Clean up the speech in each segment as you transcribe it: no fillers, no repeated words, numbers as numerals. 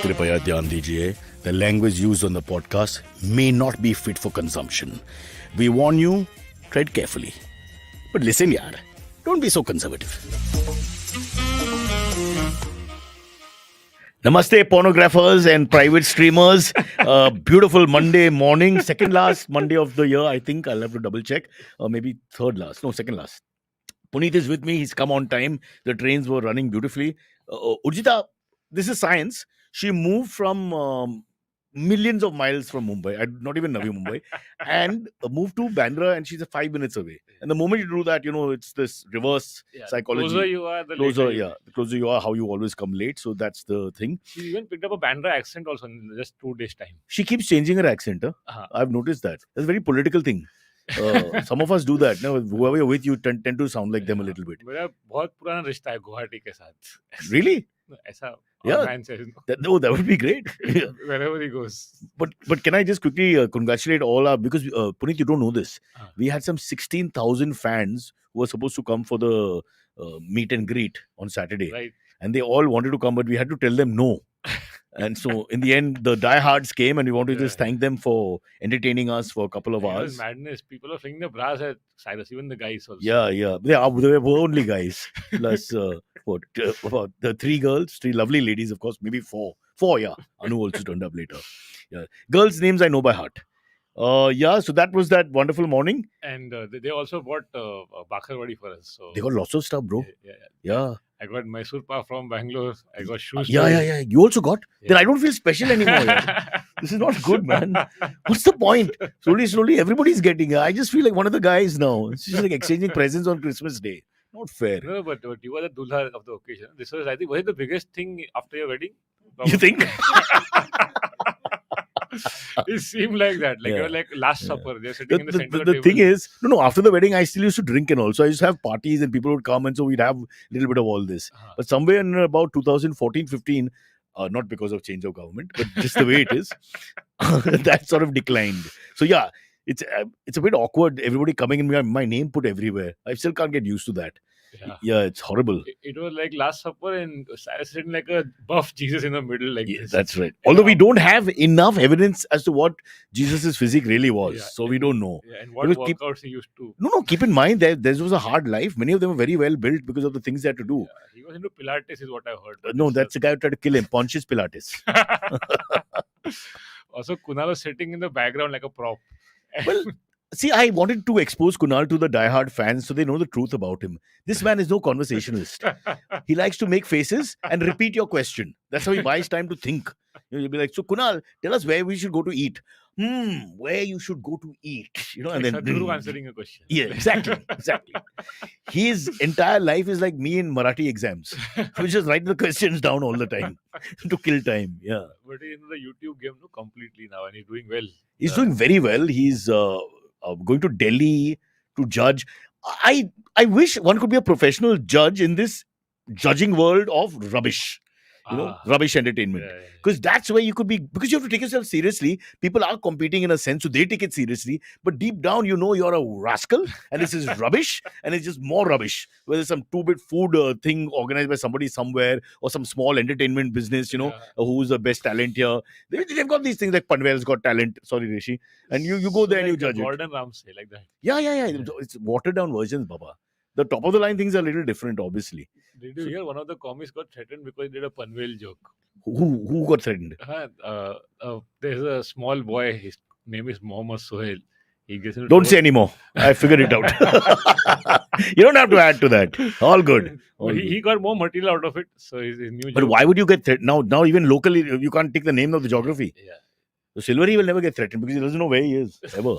कृपया ध्यान दीजिए, the language used on the podcast may not be fit for consumption. We warn you, tread carefully. But listen, yaar, don't be so conservative. Namaste, pornographers and private streamers. Beautiful Monday morning, second last Monday of the year. I think I'll have to double check. Or maybe third last. No, second last. Puneet is with me. He's come on time. The trains were running beautifully. Urjita, this is science. She moved from millions of miles from Mumbai, not even Navi Mumbai, and moved to Bandra, and she's 5 minutes away. And the moment you do that, it's this reverse psychology. The closer you are, the Closer, later you the closer you are, how you always come late. So that's the thing. She even picked up a Bandra accent also in just 2 days' time. She keeps changing her accent. I've noticed that. That's a very political thing. Some of us do that. No, whoever you're with, you tend to sound like them a little bit. मेरा बहुत पुराना रिश्ता है गुवाहाटी के साथ. Really? ऐसा Yeah. man says, That would be great. wherever he goes. But can I just quickly congratulate all our, because Puneet, you don't know this. We had some 16,000 fans who were supposed to come for the meet and greet on Saturday. Right. And they all wanted to come, but we had to tell them no. And so in the end, the diehards came, and we want to just thank them for entertaining us for a couple of hours. It was madness. People are flinging the brass at Cyrus, even the guys also. Yeah. They were only guys. Plus, about the 3 girls, 3 lovely ladies, of course, maybe 4. 4, yeah. Anu also turned up later. Yeah. Girls' names I know by heart. So that was that wonderful morning. And they also bought Bakarwadi for us. So They got lots of stuff, bro. Yeah. I got Mysore Pak from Bangalore. I got shoes. Yeah. You also got? Then I don't feel special anymore. This is not good, man. What's the point? Slowly, everybody's getting it. I just feel like one of the guys now. It's just like exchanging presents on Christmas Day. Not fair. No, but you were the dulha of the occasion. This was, I think, was it the biggest thing after your wedding? You think? It seemed like that. Like you were like Last Supper. They're sitting in the center of the table. Thing is, no, after the wedding, I still used to drink and all. So I used to have parties and people would come, and so we'd have a little bit of all this. But somewhere in about 2014-15, not because of change of government, but just the way it is, that sort of declined. So yeah, it's a bit awkward. Everybody coming in, my name put everywhere. I still can't get used to that. Yeah, it's horrible. It was like Last Supper, and Cyrus sitting like a buff Jesus in the middle, like this. That's right. Although we don't have enough evidence as to what Jesus' physique really was, so we don't know. Yeah, and what workouts he used to. No. Keep in mind that there was a hard life. Many of them were very well built because of the things they had to do. Yeah, he was into Pilates, is what I heard. No, that's the guy who tried to kill him. Pontius Pilates. Also, Kunal was sitting in the background like a prop. Well, see, I wanted to expose Kunal to the diehard fans so they know the truth about him. This man is no conversationalist. He likes to make faces and repeat your question. That's how he buys time to think. You'll be like, so Kunal, tell us where we should go to eat. Where you should go to eat. And then Sadhguru answering a question. Yeah, exactly. His entire life is like me in Marathi exams. We just write the questions down all the time to kill time. Yeah. But he's in the YouTube game completely now, and he's doing well. He's doing very well. He's going to Delhi to judge. I wish one could be a professional judge in this judging world of rubbish. Rubbish entertainment. Because that's where you could be, because you have to take yourself seriously. People are competing in a sense, so they take it seriously. But deep down, you're a rascal, and this is rubbish, and it's just more rubbish. Whether some 2-bit food thing organized by somebody somewhere, or some small entertainment business, who's the best talent here. They've got these things like Panvel's got talent. Sorry, Rishi. And you go there and you judge Gordon Ramsay, like that. Yeah. It's watered down versions, Baba. The top of the line things are a little different, obviously. Did you hear one of the comics got threatened because he did a Panvel joke? Who got threatened? There's a small boy. His name is Mohammed Sohail. He gets into Don't say anymore. I figured it out. You don't have to add to that. All good. He got more material out of it. So his new joke. But why would you get threatened? Now even locally, you can't take the name of the geography. Yeah. So Silvery will never get threatened because he doesn't know where he is, ever.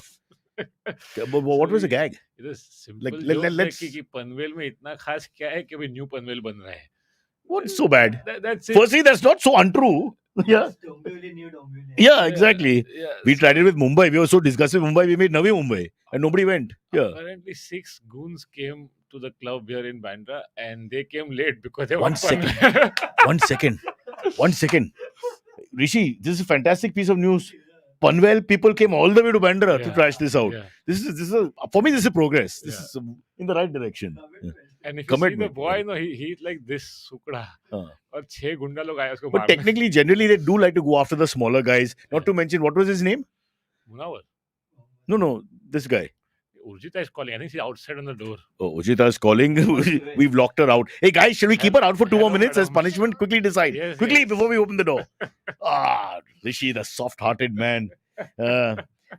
But what was the gag? It is simple. Let's कि पनवेल में इतना खास क्या है कि new Panvel बन रहा है. What's so bad? That's it. Firstly, that's not so untrue. Yeah. Yeah, exactly. Yeah. We tried it with Mumbai. We were so disgusted with Mumbai. We made Navi Mumbai, and nobody went. Yeah. Apparently, 6 goons came to the club here in Bandra, and they came late because they One second. Rishi, this is a fantastic piece of news. Panvel people came all the way to Bandra to trash this out. Yeah. This is for me. This is progress. This is in the right direction. Yeah. And if you see the Commitment. boy, no, he's like this sukda. Uh. और 6 गुंडा लोग आए उसको But मारने. technically, generally, they do like to go after the smaller guys. Not to mention, what was his name? Munawar. No, this guy. Urjita is calling. I think she's outside on the door. Oh, Ujita is calling. We've locked her out. Hey, guys, shall we keep her out for 2 more Hello, minutes as madam. punishment? Quickly decide. Yes, Quickly, yes. before we open the door. Rishi, the soft-hearted man.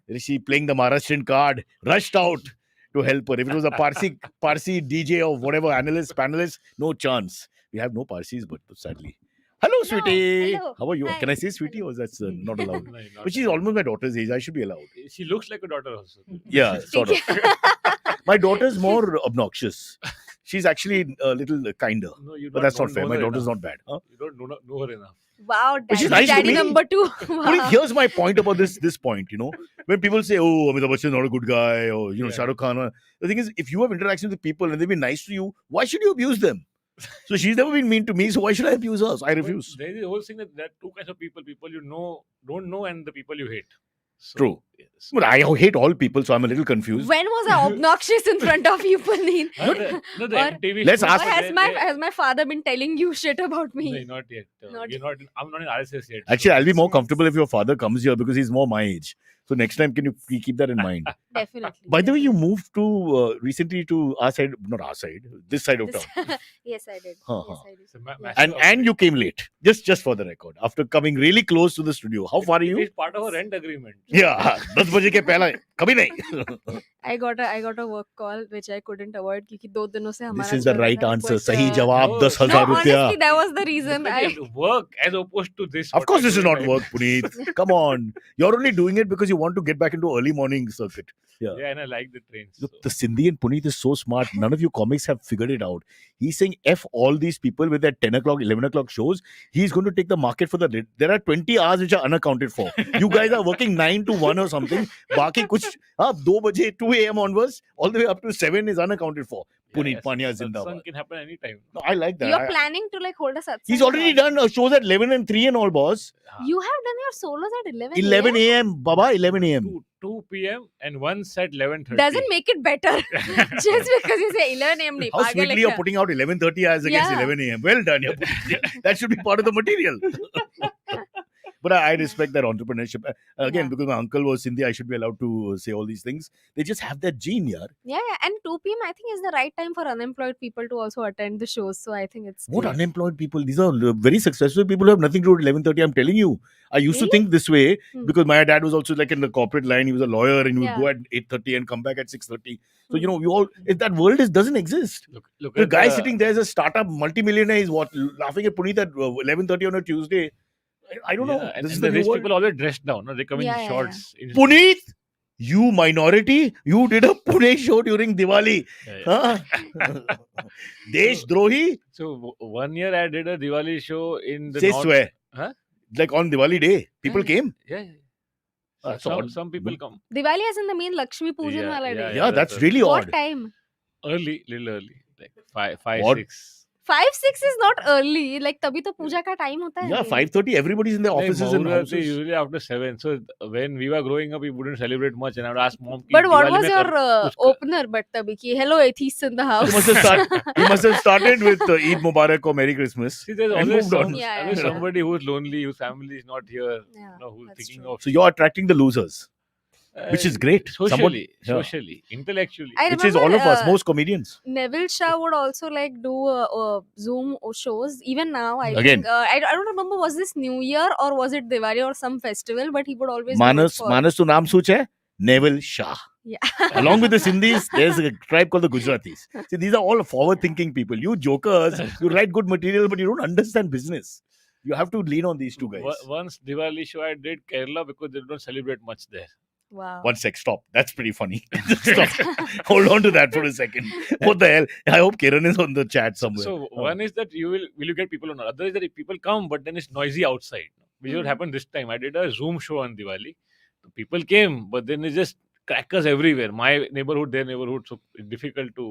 Rishi playing the Maharashtrian card. Rushed out to help her. If it was a Parsi DJ or whatever, panelist, no chance. We have no Parsis, but sadly. Hello, sweetie. hello. How are you? Hi. Can I say sweetie or that's not allowed? No, not But she's almost my daughter's age. I should be allowed. She looks like a daughter also. Yeah, sort of. My daughter's more obnoxious. She's actually a little kinder. No, you But don't that's know not fair. My her daughter's enough. not bad. Huh? You don't know her enough. Wow, But she's daddy, nice to daddy me. number 2. But Wow. here's my point about this point, when people say, oh, Amitabh Bachchan is not a good guy, or, Yeah. Shah Rukh Khan. The thing is, if you have interaction with people and they've been nice to you, why should you abuse them? So she's never been mean to me, so why should I abuse her? So I refuse. But there is the whole thing that there are two kinds of people you know, don't know, and the people you hate. So, True. yes. But I hate all people, so I'm a little confused. When was I obnoxious in front of you, Puneet? No, the Or- MTV Let's shows, ask- Or they- has my father been telling you shit about No, me? not yet. Not I'm not in RSS yet. Actually, I'll be more Yes. comfortable if your father comes here because he's more my age. So next time, can you keep that in mind? Definitely. By the way, you moved to recently to our side, not our side, this side of town. Yes, I did. Huh, Yes, huh. I did. So ma- Yeah. massive And you came late, just for the record, after coming really close to the studio. How far are you? It's part of a rent agreement. Yeah, 10 बजे के पहला कभी नहीं. I got a work call which I couldn't avoid क्योंकि 2 दिनों से This हमारा is the चल रहा right था, answer. but, सही जवाब no, 10,000 No, रुपया. honestly, that was the reason. Look at the work as opposed to this. Of what course, we're this is doing not right work, now. Puneet. Come on. You're only doing it because you want to get back into early morning circuit. Yeah, and I like the trains. Look, so. the Sindhi and Puneet is so smart. None of you comics have figured it out. He's saying F all these people with their 10 o'clock, 11 o'clock shows. He's going to take the market for the... There are 20 hours which are unaccounted for. You guys are working 9 to 1 or something. Baki kuch, 2 baje, 2 a.m. onwards, all the way up to 7 is unaccounted for. Puneet Pania Satsang Zindabad. can happen anytime. No, I like that. You're planning to like hold a satsang. He's already or- done shows at 11 and 3 and all, boss. You have done your solos at 11. 11 a.m. Baba, 11 a.m. 2 p.m. and one at 11:30. Doesn't make it better. Just because you say 11 a.m. nahi, How pagal sweetly you're ekta. putting out 11:30 as against Yeah. 11 a.m. Well done. That should be part of the material. But I respect that entrepreneurship. Again, Yeah. because my uncle was Sindhi, I should be allowed to say all these things. They just have that gene, yaar. Yeah, and 2 p.m. I think is the right time for unemployed people to also attend the shows. So I think it's What great. unemployed people? These are very successful people who have nothing to do at 11:30. I'm telling you. I used to Really? think this way Hmm. because my dad was also like in the corporate line. He was a lawyer and he would Yeah. go at 8:30 and come back at 6:30. So, Hmm. you all, if that world doesn't exist. Look The at guy sitting there is a startup multimillionaire. He's laughing at Puneet at 11:30 on a Tuesday. I don't know. Yeah, and, This is and the the new rich world. people always dressed down. No? They come Yeah, in yeah, shorts. Puneet, you minority, you did a Pune show during Diwali. Yeah, yeah. Huh? Desh Drohi, So 1 year I did a Diwali show in the say north. swear. Huh? Like on Diwali day, people Yeah. came. Yeah. That's some, odd. some people come Diwali is in the main Lakshmi Pujan Yeah, wala yeah, day. Yeah, that's really What odd. time? early, little early, like 5, Odd. 6. 5, 6 is not early. Like तभी तो पूजा का time होता है. Yeah, 5:30. Everybody's in their Like, offices and Muhurat is houses. usually after 7. So when we were growing up, we wouldn't celebrate much, and I would ask mom. "Ki But what Diwali was mein your kuch kar." opener? But तभी कि hello atheists in the house. You must have started with Eid Mubarak or Merry Christmas. See, there's and always, moved on. Yeah, always yeah. somebody who's lonely, whose family is not here, Yeah, who's that's thinking true. of. So you're attracting the losers, which is great. Socially, Yeah. socially, intellectually. I Which is all of us, remember, most comedians. Neville Shah would also like do Zoom shows. Even now, I Again. think I don't remember was this New Year or was it Diwali or some festival, but he would always do it Manas for- to naam such hai? Neville Shah. Yeah. Along with the Sindhis, there's a tribe called the Gujaratis. See, these are all forward-thinking people. You jokers, you write good material, but you don't understand business. You have to lean on these two guys. Once Diwali show I did Kerala because they don't celebrate much there. Wow. One sec, stop. That's pretty funny. Stop. Hold on to that for a second. What the hell? I hope Kiran is on the chat somewhere. So Oh. one is that will you get people or not? Other is that if people come, but then it's noisy outside. Which Hmm. what happened this time. I did a Zoom show on Diwali. People came, but then it's just crackers everywhere. My neighborhood, their neighborhood, so it's difficult to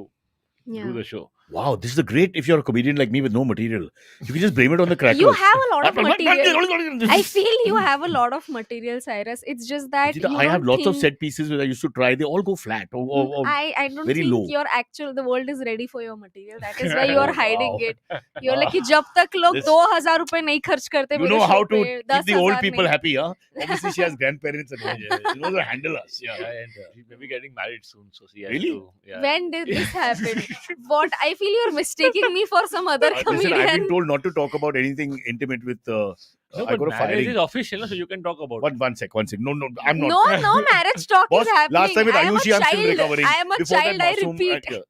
Yeah. do the show. Wow, this is a great if you're a comedian like me with no material. You can just blame it on the crackers. You have a lot of material. I feel you I have a lot of material, Cyrus. It's just that you have don't lots of think. set pieces that I used to try. They all go flat or I don't very think low. the world is ready for your material. That is why you are hiding Wow. it. You're like कि जब तक लोग This- 2,000 रुपए नहीं खर्च करते You मेरे know show how to पे, keep the old 10,000 people नहीं. happy, huh? Obviously, she has grandparents at home. She knows how to handle us. Yeah, and she may be getting married soon, so she has Really? to. Yeah. When did this happen? What? I feel you're mistaking me for some other Listen, comedian. I've been told not to talk about anything intimate with. No, I but got a marriage firing. is official, no? So you can talk about it. One sec. No, I'm not. No marriage talk Boss, is happening. last time with I am a Ayushi, I'm still child. recovering. I am a Before child, that, I Masoom, repeat.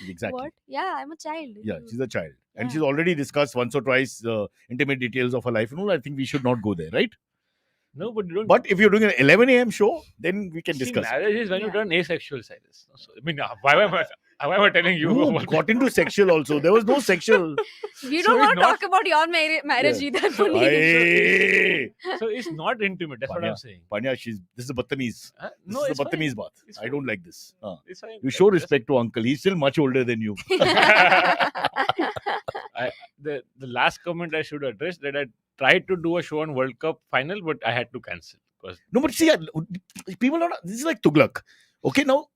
Exactly. What? Yeah, I'm a child. Yeah, she's a child. And Yeah. she's already discussed once or twice intimate details of her life. I think we should not go there, right? No, but you don't. But if you're doing an 11 a.m. show, then we can See, discuss it. marriage is when you Yeah. turn asexual, Cyrus. So, I mean, why am I telling you? You about got into sexual also. There was no sexual. We So don't it's want to not- talk about your marriage Yeah. either, Puneet. Aye. So it's not intimate. That's what Panya. I'm saying. Panya, this is a Battamiz. Huh? This No, is it's a fine. Battamiz baat. It's I don't like this. It's fine. You show respect to uncle. He's still much older than you. The last comment I should address that I tried to do a show on World Cup final, but I had to cancel because No, but see, people are not. This is like Tughlaq. Okay, now,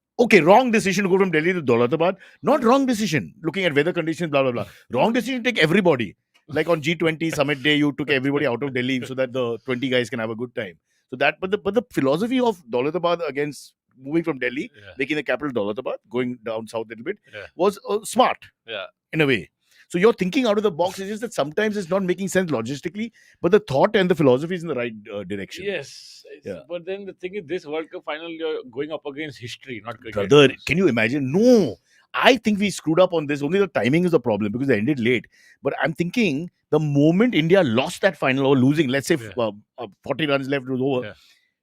wrong decision to go from Delhi to Daulatabad. Not wrong decision. Looking at weather conditions, blah blah blah. Wrong decision to take everybody. Like on G20 summit day, you took everybody out of Delhi so that the 20 guys can have a good time. So that, but the philosophy of Daulatabad against moving from Delhi, yeah, making the capital Daulatabad, going down south a little bit, Yeah. was smart. Yeah. In a way. So you're thinking out of the box. It's just that sometimes it's not making sense logistically, but the thought and the philosophy is in the right direction. yes. Yeah. But then the thing is, this World Cup final, you're going up against history, not cricket. Brother, can you imagine? No, I think we screwed up on this. Only the timing is the problem because they ended late. But I'm thinking the moment India lost that final or losing, let's say Yeah. 40 runs left, it was over. Yeah.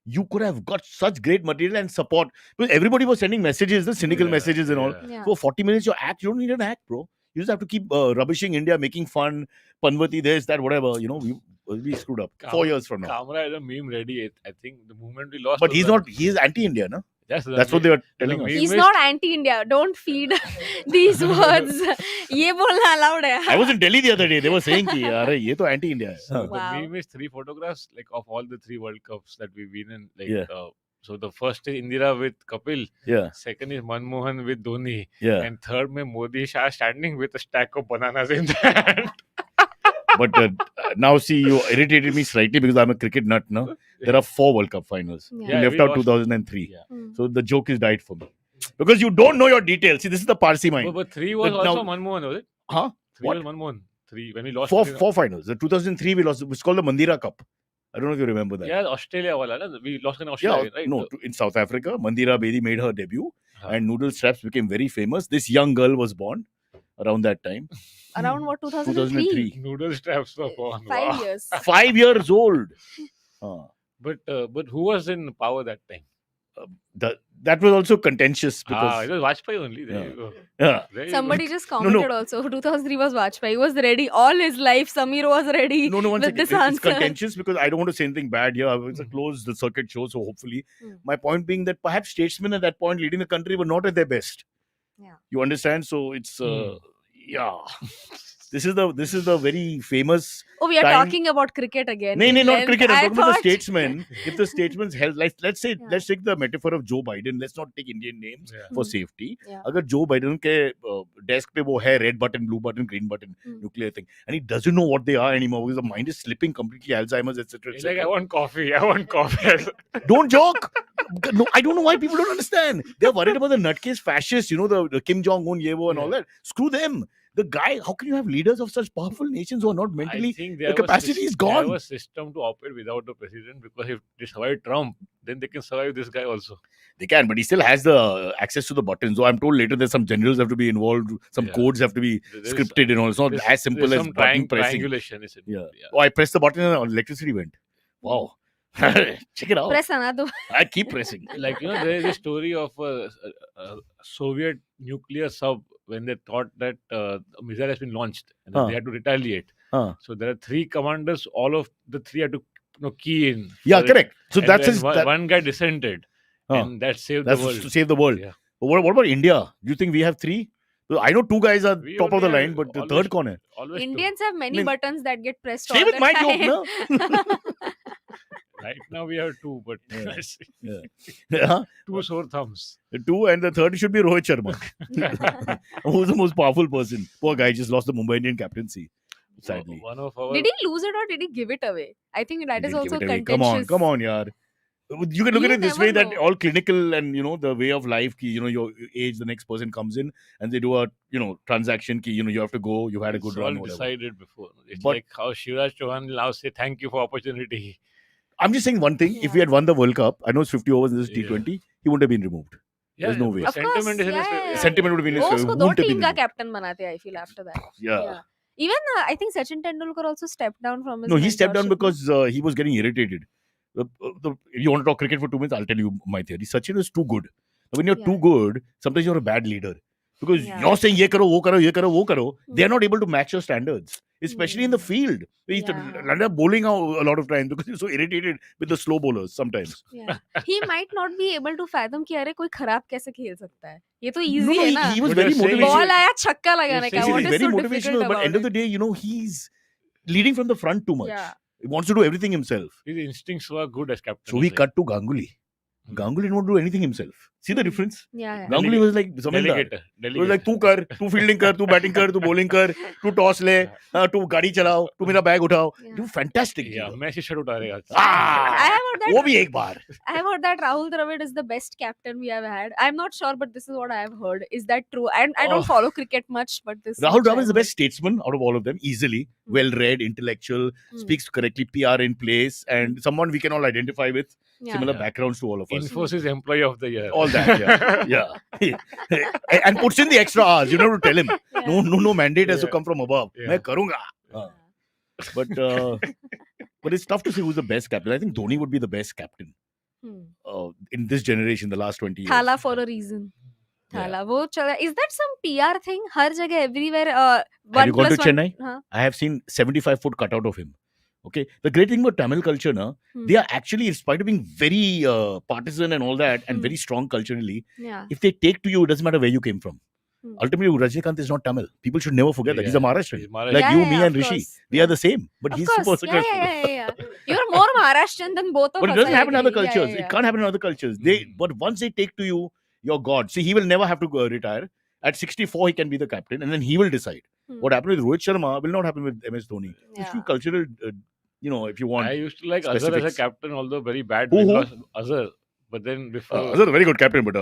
You could have got such great material and support because everybody was sending messages, the cynical Yeah, messages and all. yeah. Yeah. For 40 minutes, your act, you don't need an act, bro. You just have to keep rubbishing India, making fun, Panvati, this, that, whatever. We screwed up. 4 years from now. Kamra is a meme ready. I think the moment we lost. But was he's the- not, he is anti-India, no? That's That's what they were telling the us. meme He's is- not anti-India. Don't feed these words. ये बोलना allowed है. I was in Delhi the other day. They were saying कि यार ये तो anti-India है. So Wow. the meme is 3 photographs like of all the 3 World Cups that we've been in. Like, Yeah. So the first is Indira with Kapil, Yeah, second is Manmohan with Dhoni, yeah. and third mein Modi Shah standing with a stack of bananas in their hand. But now see, you irritated me slightly because I'm a cricket nut now. There are 4 World Cup finals. Yeah. You Yeah, left we out lost. 2003. Yeah. Hmm. So the joke is died for me. Because you don't know your details. See, this is the Parsi mind. But 3 was But also now- Manmohan, was it? Huh? 3 What? was Manmohan. 3 when we lost. Four finals. The 2003 we lost. It's called the Mandira Cup. I don't know if you remember that. Yeah, Australia wala, na? We lost in Yeah, Australia, right? no, in South Africa, Mandira Bedi made her debut Huh. and Noodle Straps became very famous. This young girl was born around that time. Around what, 2003? 2003. Noodle straps were born. 5 Wow. years. 5 years old. But who was in power that time? That was also contentious because It was Vajpayee only. There Yeah. you go. yeah. There you Somebody go. just no. commented also. 2003 was Vajpayee. He was ready all his life. Samir was ready No, one with second. this It's answer. contentious because I don't want to say anything bad here. It's a closed circuit show, so hopefully. Mm. My point being that perhaps statesmen at that point leading the country were not at their best. Yeah. You understand? So it's Mm. yeah. This is the very famous. Oh, we are time- talking about cricket again. No, in not length. cricket. I'm I talking about the thought- statesmen. If the statesman's health, let's say, Yeah. let's take the metaphor of Joe Biden. Let's not take Indian names Yeah. for Hmm. safety. Yeah. अगर Joe Biden के desk पे वो है red button, blue button, green button, Hmm. nuclear thing, and he doesn't know what they are anymore because the mind is slipping completely, Alzheimer's, etc. He's like, I want coffee. I want coffee. Don't joke. No, I don't know why people don't understand. They're worried about the nutcase fascists, the Kim Jong Un, Yevo, and all that. Screw them. The guy, how can you have leaders of such powerful nations who are not I mentally? think the capacity is gone. They have a system to operate without the president because if they survive Trump, then they can survive this guy also. They can, but he still has the access to the buttons. So I'm told later that some generals have to be involved, some Yeah. codes have to be There's- scripted and all. It's not there's- as simple there's as some button pressing. triangulation. Is it? Yeah. Oh, I pressed the button and electricity went. Wow. Check it out. Press another. I keep pressing. Like, there is a story of a Soviet nuclear sub when they thought that a missile has been launched and then Huh. they had to retaliate. Huh. So there are 3 commanders. All of the 3 had to key in. Yeah, for it. correct. So And that's then his, one guy dissented, Huh. and that saved that's the world. to save the world. Yeah. But what about India? Do you think we have 3? So I know two guys are We top of only the have line, but the always- third कौन है? Always Indians have many I mean, buttons that get pressed Same all with the my time. joke, no? two. Right now we have two, but Yeah. let's see. Yeah. Two sore thumbs. Two, and the third should be Rohit Sharma, who's the most powerful person. Poor guy just lost the Mumbai Indian captaincy, sadly. One of our Did he lose it or did he give it away? I think that He is didn't give also it away. contentious. Come on, yaar. You can look You at it this never way that know. all clinical and the way of life, ki, your age, the next person comes in and they do a transaction, ki, you have to go, you've had a good it's run, all whatever. decided before. It's But- like how Shivraj Chauhan now say thank you for opportunity. I'm just saying one thing. If Yeah. we had won the World Cup, I know it's 50 overs in this Yeah. T20, he wouldn't have been removed. There's no way. Of course, Sentiment is in his yeah, favor. yeah. Sentiment would have been in his वो favor. उसको दो Wouldn't have team been का removed. Captain बनाते I feel after that. Yeah. Even I think Sachin Tendulkar also stepped down from his No, he stepped down mentorship, no? because he was getting irritated. If you want to talk cricket for 2 minutes, I'll tell you my theory. Sachin is too good. When you're Yeah. too good, sometimes you're a bad leader. Because Yeah. you're saying, ye karo, wo karo, ye karo, wo karo. They're not able to match your standards. Especially in the Hmm. field. He's Yeah. end up bowling out a lot of times because he's so irritated with the slow bowlers sometimes. Yeah. He might not be able to fathom कि अरे कोई खराब कैसे खेल सकता है. ये तो No, easy no, है ना. he was But very you're saying- motivational. Ball आया छक्का लगाने You're का. saying What He's is very so motivational, difficult but about end of it? the day, he's leading from the front too much. Yeah. He wants to do everything himself. His instincts were good as captain. So we also. cut to Ganguly. Hmm. Ganguly didn't want to do anything himself. See the Hmm. difference? Yeah. Ganguly was like zamindar. Delegator. It was like, तू कर, तू fielding कर, तू batting कर, तू bowling कर, तू toss ले, तू गाड़ी चलाओ, तू मेरा bag उठाओ. Yeah. You fantastic. Yeah, Messi should have done it. I have heard that. वो भी एक बार. I have heard that Rahul Dravid is the best captain we have had. I'm not sure, but this is what I have heard. Is that true? And I don't Oh. follow cricket much, but this. Rahul much Dravid I've is the heard. best statesman out of all of them, easily. Hmm. Well-read, intellectual, Hmm. speaks correctly, PR in place, and someone we can all identify with. Yeah. Similar Yeah. backgrounds to all of us. Infosys Employee of the Year. All that, yeah. And puts in the extra hours. You know, to tell him. Yeah. No mandate has to Yeah. come from above. Yeah. मैं करूँगा. But it's tough to say who's the best captain. I think Dhoni would be the best captain in this generation, the last 20 years. Thala for a reason. Yeah. Thala. वो चला. Is that some PR thing? हर जगह everywhere. Have you gone to 1+1 Chennai? हाँ. I have seen 75-foot cutout of him. Okay, the great thing about Tamil culture, na, Hmm. they are actually, in spite of being very partisan and all that, and Hmm. very strong culturally, Yeah. if they take to you, it doesn't matter where you came from. Hmm. Ultimately, Rajnikant is not Tamil. People should never forget that. He's a Maharashtrian. He's Maharashtrian. Like Yeah, you, yeah, me, yeah, and of Rishi. course. We Yeah. are the same, but Of he's course. super Yeah, successful. yeah. You're more Maharashtrian than both of But us. it doesn't I happen in other agree. Yeah, cultures. yeah, It yeah. can't happen in other cultures. Hmm. But once they take to you, you're God. See, he will never have to retire. At 64, he can be the captain, and then he will decide. Hmm. What happened with Rohit Sharma will not happen with MS Dhoni. It's Yeah. too cultural, if you want. I used to like Azhar as a specifics. captain, although very bad. Who? Because Azhar. But then before. Azhar is a very good captain, but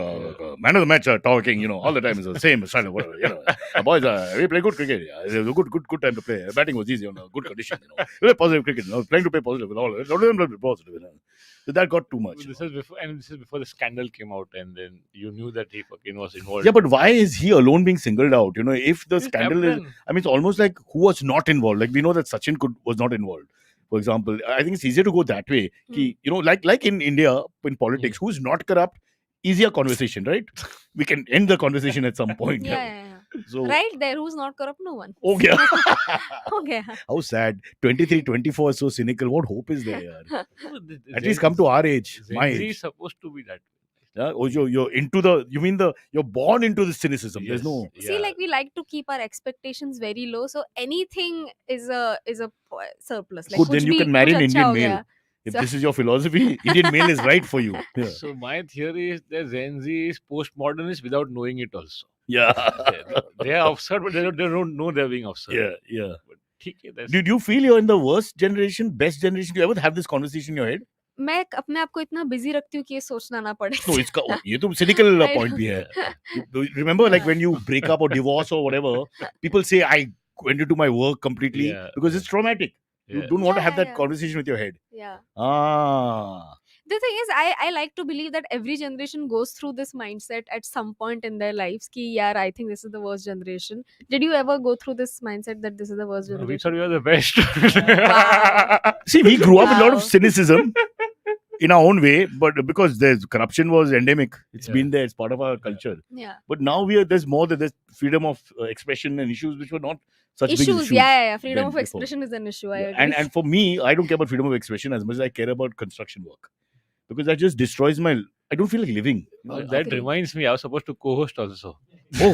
man of the match talking, all the time is the same style of whatever. Boys, we play good cricket. Yeah. It's a good time to play. Batting was easy, good condition. We play positive cricket. Playing to play positive with all. Not even play positive. So that got too much. This is before the scandal came out, and then you knew that he fucking was involved. Yeah, but why is he alone being singled out? If the He's scandal is, captain. I mean, it's almost like who was not involved. Like we know that Sachin was not involved. For example, I think it's easier to go that way. Ki, like in India, in politics, who's not corrupt? Easier conversation, right? We can end the conversation at some point. Yeah. So, Right there, who's not corrupt? No one. okay. Okay. How sad. 23, 24 is so cynical. What hope is there? Yaar? At least come to to our age, my Gen Z age. is supposed to be that. Yeah? Oh, you're into you're born into the cynicism. There's Yes. no. See, like we like to keep our expectations very low, so anything is a surplus. Like Good, then कुछ you भी- can marry कुछ an अच्छा Indian हो male. गया. If So- this is your philosophy, Indian male is right for you. Yeah. So my theory is that Gen Z is postmodernist without knowing it also. Yeah. They are absurd, but they don't know they're being absurd. Yeah. But ठीक है, that's- Did you feel you're in the worst generation, best generation? Do you ever have this conversation in your head? मैं अपने आप को इतना busy रखती हूँ कि ये सोचना ना पड़े. No, ये तो cynical I point know. भी है. Remember, like when you break up or divorce or whatever, people say I went into my work completely Yeah. because it's traumatic. You Yeah. don't want to have Yeah, that yeah. conversation with your head. Yeah. Ah. The thing is, I like to believe that every generation goes through this mindset at some point in their lives. Ki, yaar, I think this is the worst generation. Did you ever go through this mindset that this is the worst We generation? thought we were the best. Wow. See, we grew up with a lot Wow. of cynicism in our own way, but because there's corruption was endemic, it's Yeah. been there, it's part of our culture. Yeah. But now there's more that there's freedom of expression and issues which were not such big Issues. issues. Yeah. Freedom than of before. expression is an issue. I Yeah. agree. And for me, I don't care about freedom of expression as much as I care about construction work. Because that just destroys I don't feel like living. That Okay. reminds me, I was supposed to co-host also. Oh,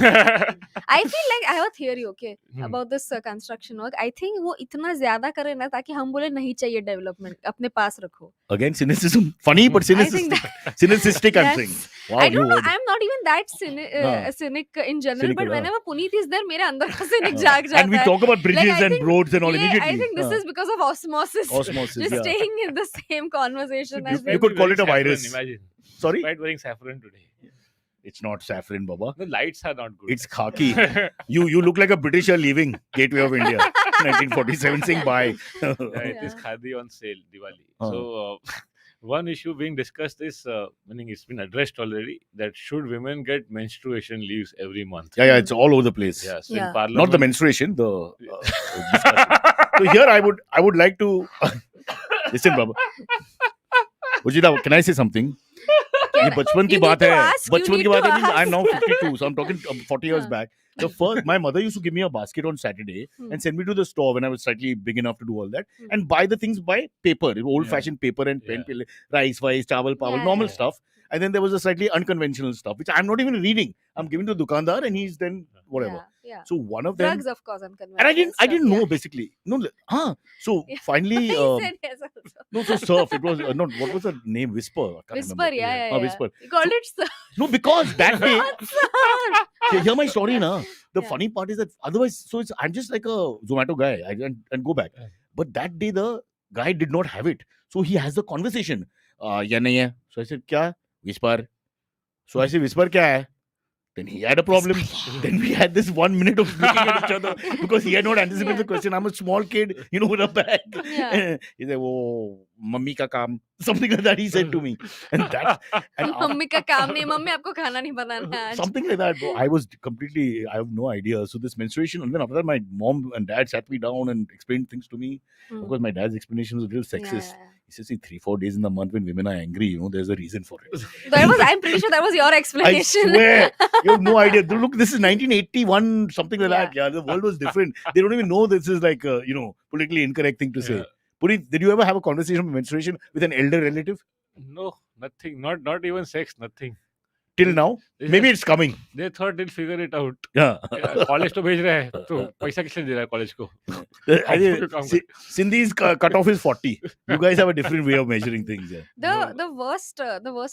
I feel like I have a theory, okay, about this construction work. I think वो इतना ज्यादा करे ना ताकि हम बोले नहीं चाहिए development, अपने पास रखो. again cynicism. Funny but I think cynicistic. Cynicistic, I'm saying. that's. Wow, I new don't know. word. I'm not even that cynic in general, Cynical, but हाँ. whenever Puneet is there, मेरे अंदर का cynic जाग जाता And we है. talk about bridges Like, I and think roads and all I immediately. think this is because of osmosis. Osmosis, Just yeah. staying in the same conversation as you could call it a virus. Imagine. Sorry? Despite wearing saffron today. It's not saffron, Baba. The lights are not good. It's khaki. You look like a Britisher leaving Gateway of India, 1947, saying bye. Yeah, it is Yeah. khadi on sale, Diwali. Uh. So one issue being discussed is, meaning it's been addressed already, that should women get menstruation leaves every month? Yeah, it's all over the place. Yeah, so Yeah. in Parliament, Not the menstruation, the discussion. So here I would like to listen, Baba. Ujita, can I say something? ये बचपन की You बात need to है ask, बचपन you की need बात to है means I'm ask. now 52 so I'm talking 40 years हाँ. back. The first, my mother used to give me a basket on Saturday and send me to the store when I was slightly big enough to do all that and buy the things by paper, old fashioned paper and pen, rice, chawal, pawal, normal stuff. And then there was a slightly unconventional stuff which I'm not even reading. I'm giving to the dukandar and he's then whatever. Yeah. So one of them, Drugs, of course, unconventional. and I didn't know yeah. basically. No, so Yeah. finally, He said yes also. no, so surf. It was not. What was the name? Whisper. I can't Whisper, remember. yeah. Whisper. You called it sir. No, because that day. Sir. Hear my story now. The Yeah. funny part is that otherwise, so I'm just like a Zomato guy. And go back. But that day the guy did not have it, so he has the conversation. Yeah, nahi hai. So I said, kya? Whisper. So I said, whisper kya hai? Then he had a problem. Then we had this 1 minute of looking at each other because he had not anticipated the question. I'm a small kid, with a bag. Yeah. He said, "Oh, mummy ka kaam," something like that. He said to me, and that, and mummy का काम नहीं mummy आपको खाना नहीं बनाना है आज. something like that. I was completely, I have no idea. So this menstruation, and then after that, my mom and dad sat me down and explained things to me. Of course, my dad's explanation was a little sexist. He says, see, 3-4 days in the month when women are angry, there's a reason for it. I'm pretty sure that was your I explanation. swear, you have no idea. Look, this is 1981, something like that. Yeah, the world was different. They don't even know this is like a, politically incorrect thing to say. Puneet, did you ever have a conversation on menstruation with an elder relative? No, nothing. Not even sex, nothing. Till now? Maybe it's coming. They thought they'll figure it out. Yeah. College तो भेज रहे हैं तो पैसा किसने दे रहा है college को? Sindhi's cutoff is 40. You guys have a different way of measuring things. Yeah. The worst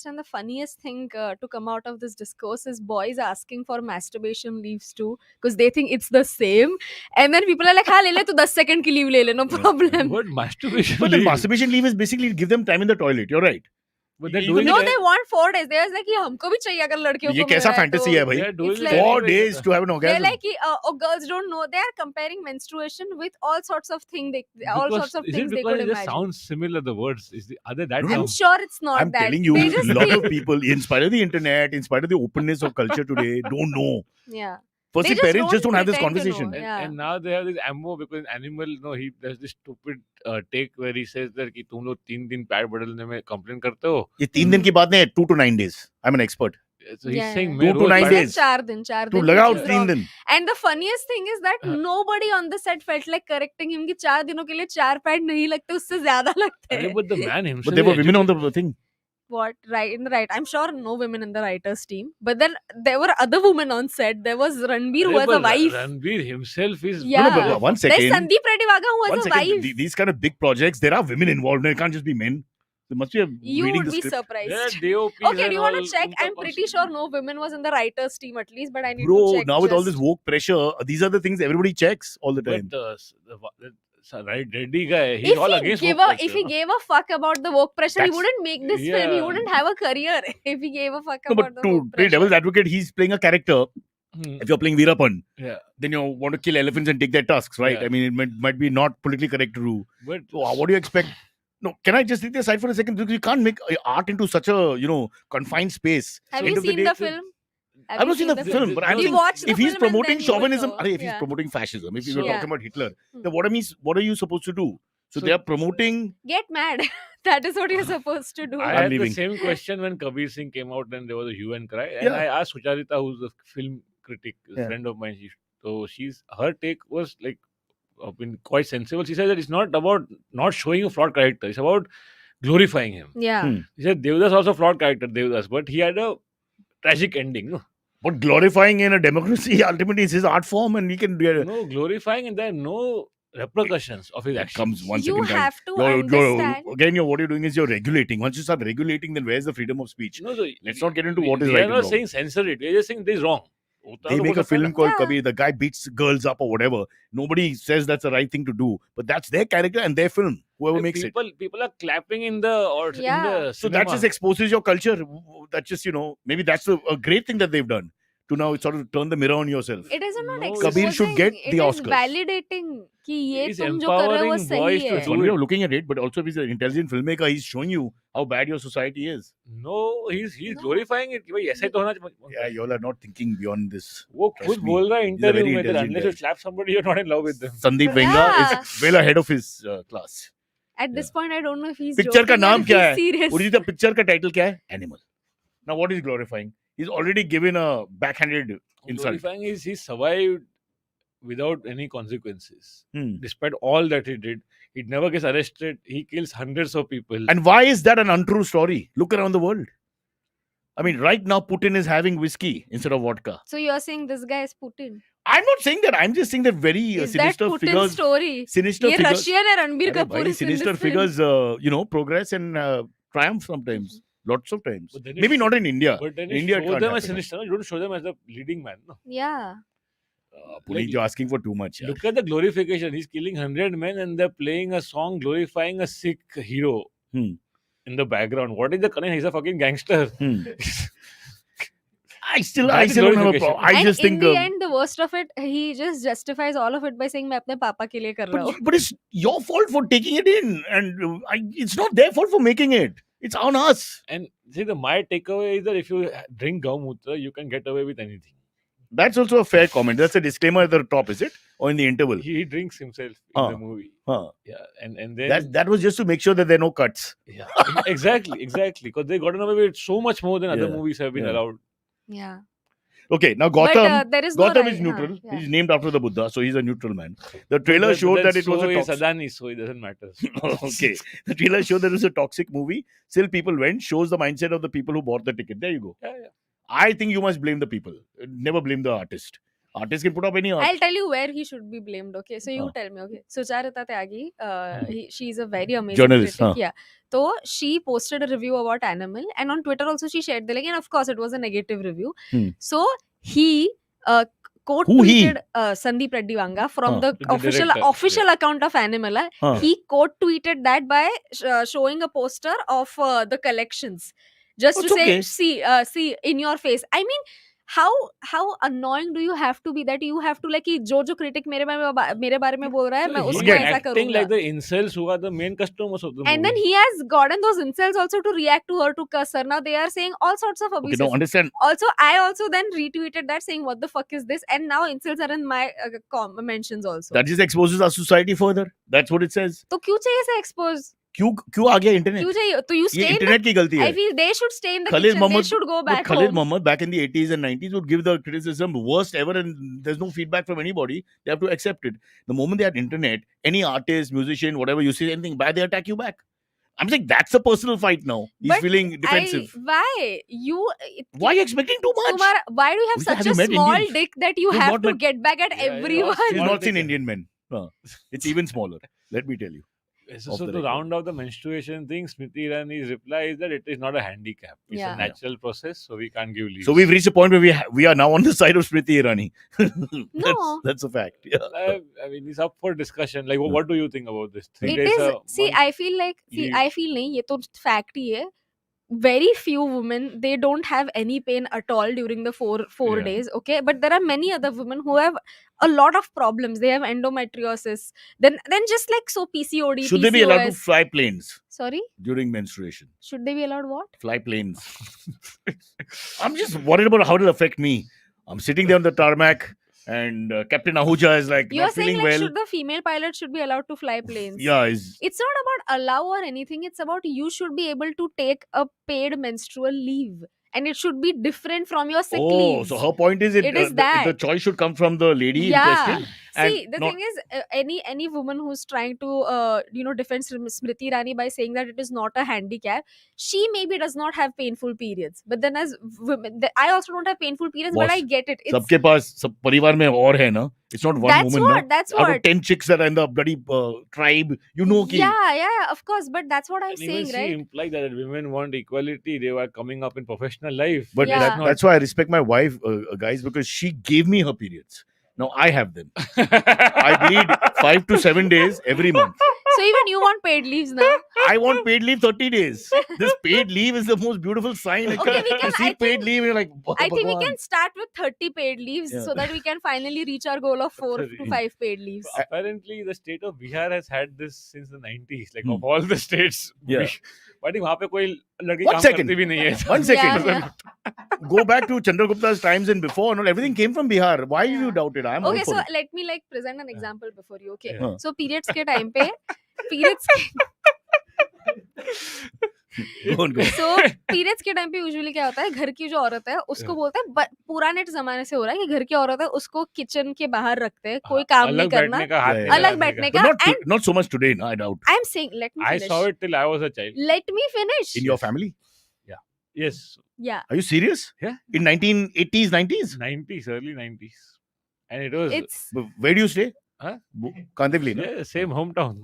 and the funniest thing to come out of this discourse is boys asking for masturbation leaves too because they think it's the same, and then people are like, "हाँ ले ले तू 10 second की leave ले ले, no problem." What masturbation? But the masturbation leave is basically give them time in the toilet. You're right. But they're Even doing No, it. they want 4 days. They're like कि हमको भी चाहिए अगर लड़कियों ये को कैसा मिल रहा है fantasy तो. है भाई? They're doing It's it like- 4 anyway. days to have an They're orgasm. like girls don't know. They are comparing menstruation with all sorts of things. All Because- sorts of is it things they because could it just imagine. sounds similar, the words? Is the other that No, I'm dumb? sure it's not I'm that. telling you, They just a lot of think- people, in spite of the internet, in spite of the openness of culture today, don't know. Yeah. Firstly, They just parents just don't have this pretend to know. conversation. Yeah. And now they have this ammo because animal, he does this stupid take where he says that कि तुम लोग 3 दिन pad बदलने में complain करते हो. ये 3 दिन की बात नहीं है, 2 to 9 days. I'm an expert. So he's Yeah, saying yeah. मैं 2 to रोज 9 पैड- days. 4 दिन. तू लगाओ which is 3 wrong. दिन. And the funniest thing is that nobody on the set felt like correcting him कि 4 दिनों के लिए 4 pad नहीं लगते, उससे ज्यादा लगते अरे, हैं. but the man himself. But there were is women on the thing. What? Right, in the right. I'm sure no women in the writers team. But then there were other women on set. There was Ranbir who Arey, has a but wife. Ranbir himself is. Yeah. No, but one There's second. Sandeep Redivaga who One has a second. wife. These kind of big projects, there are women involved. It can't just be men. There must be a You reading would the be script. surprised. There are DOPs Okay, do and you want all, to check? उनका I'm pretty constant- sure no women was in the writers team at least, but I need Bro, to check. now with all this just- woke pressure, these are the things everybody checks all the time. But right, Reddy guy, he's all against woke If he culture, gave a fuck about the woke pressure, he That's- wouldn't make this film. He Yeah. wouldn't have a career if he gave a fuck No, about but the to woke play pressure. devil's advocate, he's playing a character. no? If you're playing Veerapan, Yeah, then you want to kill elephants and take their tusks, right? Yeah. I mean, it might be not politically correct to do. but So, what do you expect? No, can I just take this aside for a second? Because you can't make art into such a, confined space. Have End you of the seen day- the film? Have I've you not seen the film, but I'm You saying watched the if he's film and promoting then you will chauvinism, know. if he's Yeah. promoting fascism, if you're Yeah. talking about Hitler, Hmm. then what are you supposed to do? So they are promoting. Get mad. That is what you're supposed to do. I I'm had leaving. the same question when Kabir Singh came out and there was a hue and cry. And Yeah. I asked Sucharita, who's a film critic, a Yeah. friend of mine. So her take was like been quite sensible. She said that it's not about not showing a flawed character; it's about glorifying him. Yeah. Hmm. She said Devdas also flawed character, Devdas, but he had a tragic ending. No? But glorifying in a democracy ultimately is his art form, and he can do No, glorifying, and there are no repercussions of his that actions. comes one You second time. have to understand. What you're doing is you're regulating. Once you start regulating, then where's the freedom of speech? No, so Let's not get into what is we right are and not wrong. saying censor it. We are just saying this is wrong. They make a film called Yeah. Kabir. The guy beats girls up or whatever. Nobody says that's the right thing to do, but that's their character and their film. Whoever makes it. People are clapping in the in Yeah. the So that cinema. just exposes your culture. That just maybe that's a great thing that they've done to now sort of turn the mirror on yourself. It is not No, exposing. Kabir should get it the is Oscars. validating कि ये He's तुम जो कर रहे हो वो empowering सही boys to है. It's do one way it. of looking at it, but also if he's an intelligent filmmaker, he's showing you how bad your society is. No, he's No. glorifying it. कि भाई ऐसा ही तो होना चाहिए. Yeah, you all are not thinking beyond this. वो Trust खुद me. बोल रहा है He's a very इंटरव्यू में that intelligent unless guy. you slap somebody, you're not in love with them. Sandeep Venga Yeah. is well ahead of his class. At this point, I don't know if he's Picture का joking or नाम if क्या he's है? serious. Urjita, picture का title क्या है? Animal. Now what is glorifying? He's already given a backhanded insult. Glorifying is he survived without any consequences. Hmm. Despite all that he did, he never gets arrested. He kills hundreds of people. And why is that an untrue story? Look around the world. I mean, right now Putin is having whiskey instead of vodka. So you're saying this guy is Putin? I'm not saying that. I'm just saying that very Is that sinister Putin's figures. story? Sinister ये figures. Russian है रणबीर अरे कपूर भाई, is in sinister this film. figures, progress and triumph sometimes. Lots of times. But then it Maybe sh- not in India. But then In you India, it show can't them as happen. sinister. No? You don't show them as the leading man. No? Yeah. Puneet, Like- you're asking for too much. Yeah. Look at the glorification. He's killing 100 men and they're playing a song glorifying a Sikh hero Hmm. in the background. What is the connection? He's a fucking gangster. Hmm. I still That is don't have a glorification. problem. I and just in think the end, the worst of it, he just justifies all of it by saying मैं अपने पापा के लिए कर रहा हूँ. but it's your fault for taking it in, and it's not their fault for making it. It's on us. And see, my takeaway is that if you drink Gaumutra, you can get away with anything. That's also a fair comment. That's a disclaimer at the top, is it? Or in the interval? He drinks himself in the movie. Huh. Yeah, and then That was just to make sure that there are no cuts. yeah, exactly, because they got away with so much more than other Yeah, movies have been yeah. allowed. Yeah. Okay, now But Gotham. there is no Gotham right- is neutral. yeah. He's named after the Buddha, so he's a neutral man. The trailer But showed then that it was so a is toxic. Adani, so it doesn't matter. Okay, the trailer showed that it was a toxic movie. Still, people went. Shows the mindset of the people who bought the ticket. There you go. Yeah. I think you must blame the people. Never blame the artist. Artist can put up any art. I'll tell you where he should be blamed. Okay, so you Huh. tell me. Okay, Sucharita Tyagi, she's a very amazing Journalist, critic. huh. Yeah, so she posted a review about Animal, and on Twitter also she shared the link. And of course, it was a negative review. Hmm. So he quote Who he? tweeted Sandeep Reddy Vanga from Huh. the The official director, official account of Animal. Huh. He quote tweeted that by showing a poster of the collections, just It's to say, okay. see in your face. I mean, how annoying do you have to be that you have to like कि जो critic मेरे बारे में बोल रहा है मैं So उसको he's Again, ऐसा acting करूंगा. like the incels who are the main customers of the And then movie. he has gotten those insults also to react to her to cuss her. Now they are saying all sorts of Okay, abuses. now understand. Also, I also then retweeted that saying what the fuck is this, and now insults are in my mentions also. That just exposes our society further. That's what it says. तो क्यों चाहिए से expose? क्यों आ गया internet? क्यों चाहिए? तो you ये stay in the. इंटरनेट की गलती है. I feel they should stay in the Khalil kitchen. Mohammed- They should go But back Khalil home. Mohammed back in the 80s and 90s would give the criticism worst ever, and there's no feedback from anybody. They have to accept it. The moment they had internet, any artist, musician, whatever, you say anything bad, they attack you back. I'm saying that's a personal fight now. He's But feeling defensive. Why you? Why are you expecting too much? Why do you have Have such you a met small Indians? dick that you You've have not to met- get back at Yeah, yeah, everyone? He's Small not seen dick. Indian men. It's even smaller. Let me tell you. So Off the to record. round out the menstruation thing, Smriti Irani's reply is that it is not a handicap. It's Yeah. a natural process, so we can't give leave. So we've reached a point where we are now on the side of Smriti Irani. No. That's a fact. Yeah. I mean, it's up for discussion. Like, what do you think about this thing? It There's is. a See, one- I feel like. I feel नहीं ये तो fact ही है. Very few women they don't have any pain at all during the four Yeah. days. Okay, but there are many other women who have a lot of problems. They have endometriosis. Then just like so PCOD. Should they be allowed to PCOS. fly planes Sorry, during menstruation? should they be allowed what? Fly planes. I'm just worried about how it'll affect me. I'm sitting there on the tarmac, and Captain Ahuja is like You're not saying feeling like well. should the female pilot should be allowed to fly planes? Yeah, is It's not about allow or anything. It's about you should be able to take a paid menstrual leave. and it should be different from your sick Oh, leaves. so her point is It is the that. choice should come from the lady in Yeah. question. See, And the not- thing is, any woman who's trying to defend Smriti Irani by saying that it is not a handicap, she maybe does not have painful periods. But then as women, I also don't have painful periods, but Boss, I get it. It's सबके पास सब परिवार में और है ना. It's not one that's woman. what. Na. That's Out of what. 10 chicks that are in the bloody tribe, you know ki. Yeah, of course. But that's what I'm And even saying, she right? implied that women want equality. They were coming up in professional life. But Yeah. that's why I respect my wife, guys, because she gave me her periods. Now I have them. I bleed 5 to 7 days every month. So even you want paid leaves now? I want paid leave 30 days. This paid leave is the most beautiful sign. Okay, we can. You see paid leave, you're like, I think we Bhagwan. can start with 30 paid leaves Yeah. so that we can finally reach our goal of 4 to 5 paid leaves. Apparently, the state of Bihar has had this since the 90s. Like Hmm. of all the states, Yeah. but वहाँ पे कोई लड़की One काम second. करती भी नहीं है. One second. Yeah. Go back to Chandragupta's times and before, and all, everything came from Bihar. Why Yeah. you doubt it? I'm all Okay, for so it. let me like present an example before you. Okay, Yeah. so periods के time पे periods Go on, go. so periods के time पे usually क्या होता है, घर की जो औरत है उसको बोलते हैं, पुराने जमाने से हो रहा है कि घर की औरत है उसको किचन के बाहर रखते हैं, कोई काम नहीं अलग करना, बैठने का हाथ Yeah, नहीं yeah. अलग लगाने बैठने का. But का. not, not so much today, no, I doubt. I am saying, let me I finish. saw it till I was a child. Let me finish. In your family? Yes, Yeah, Are you serious? Yeah. In 1980s, 90s? 90s, early 90s, and it was it's Where do you stay? Huh? Kandivali, no? yeah, same hometown.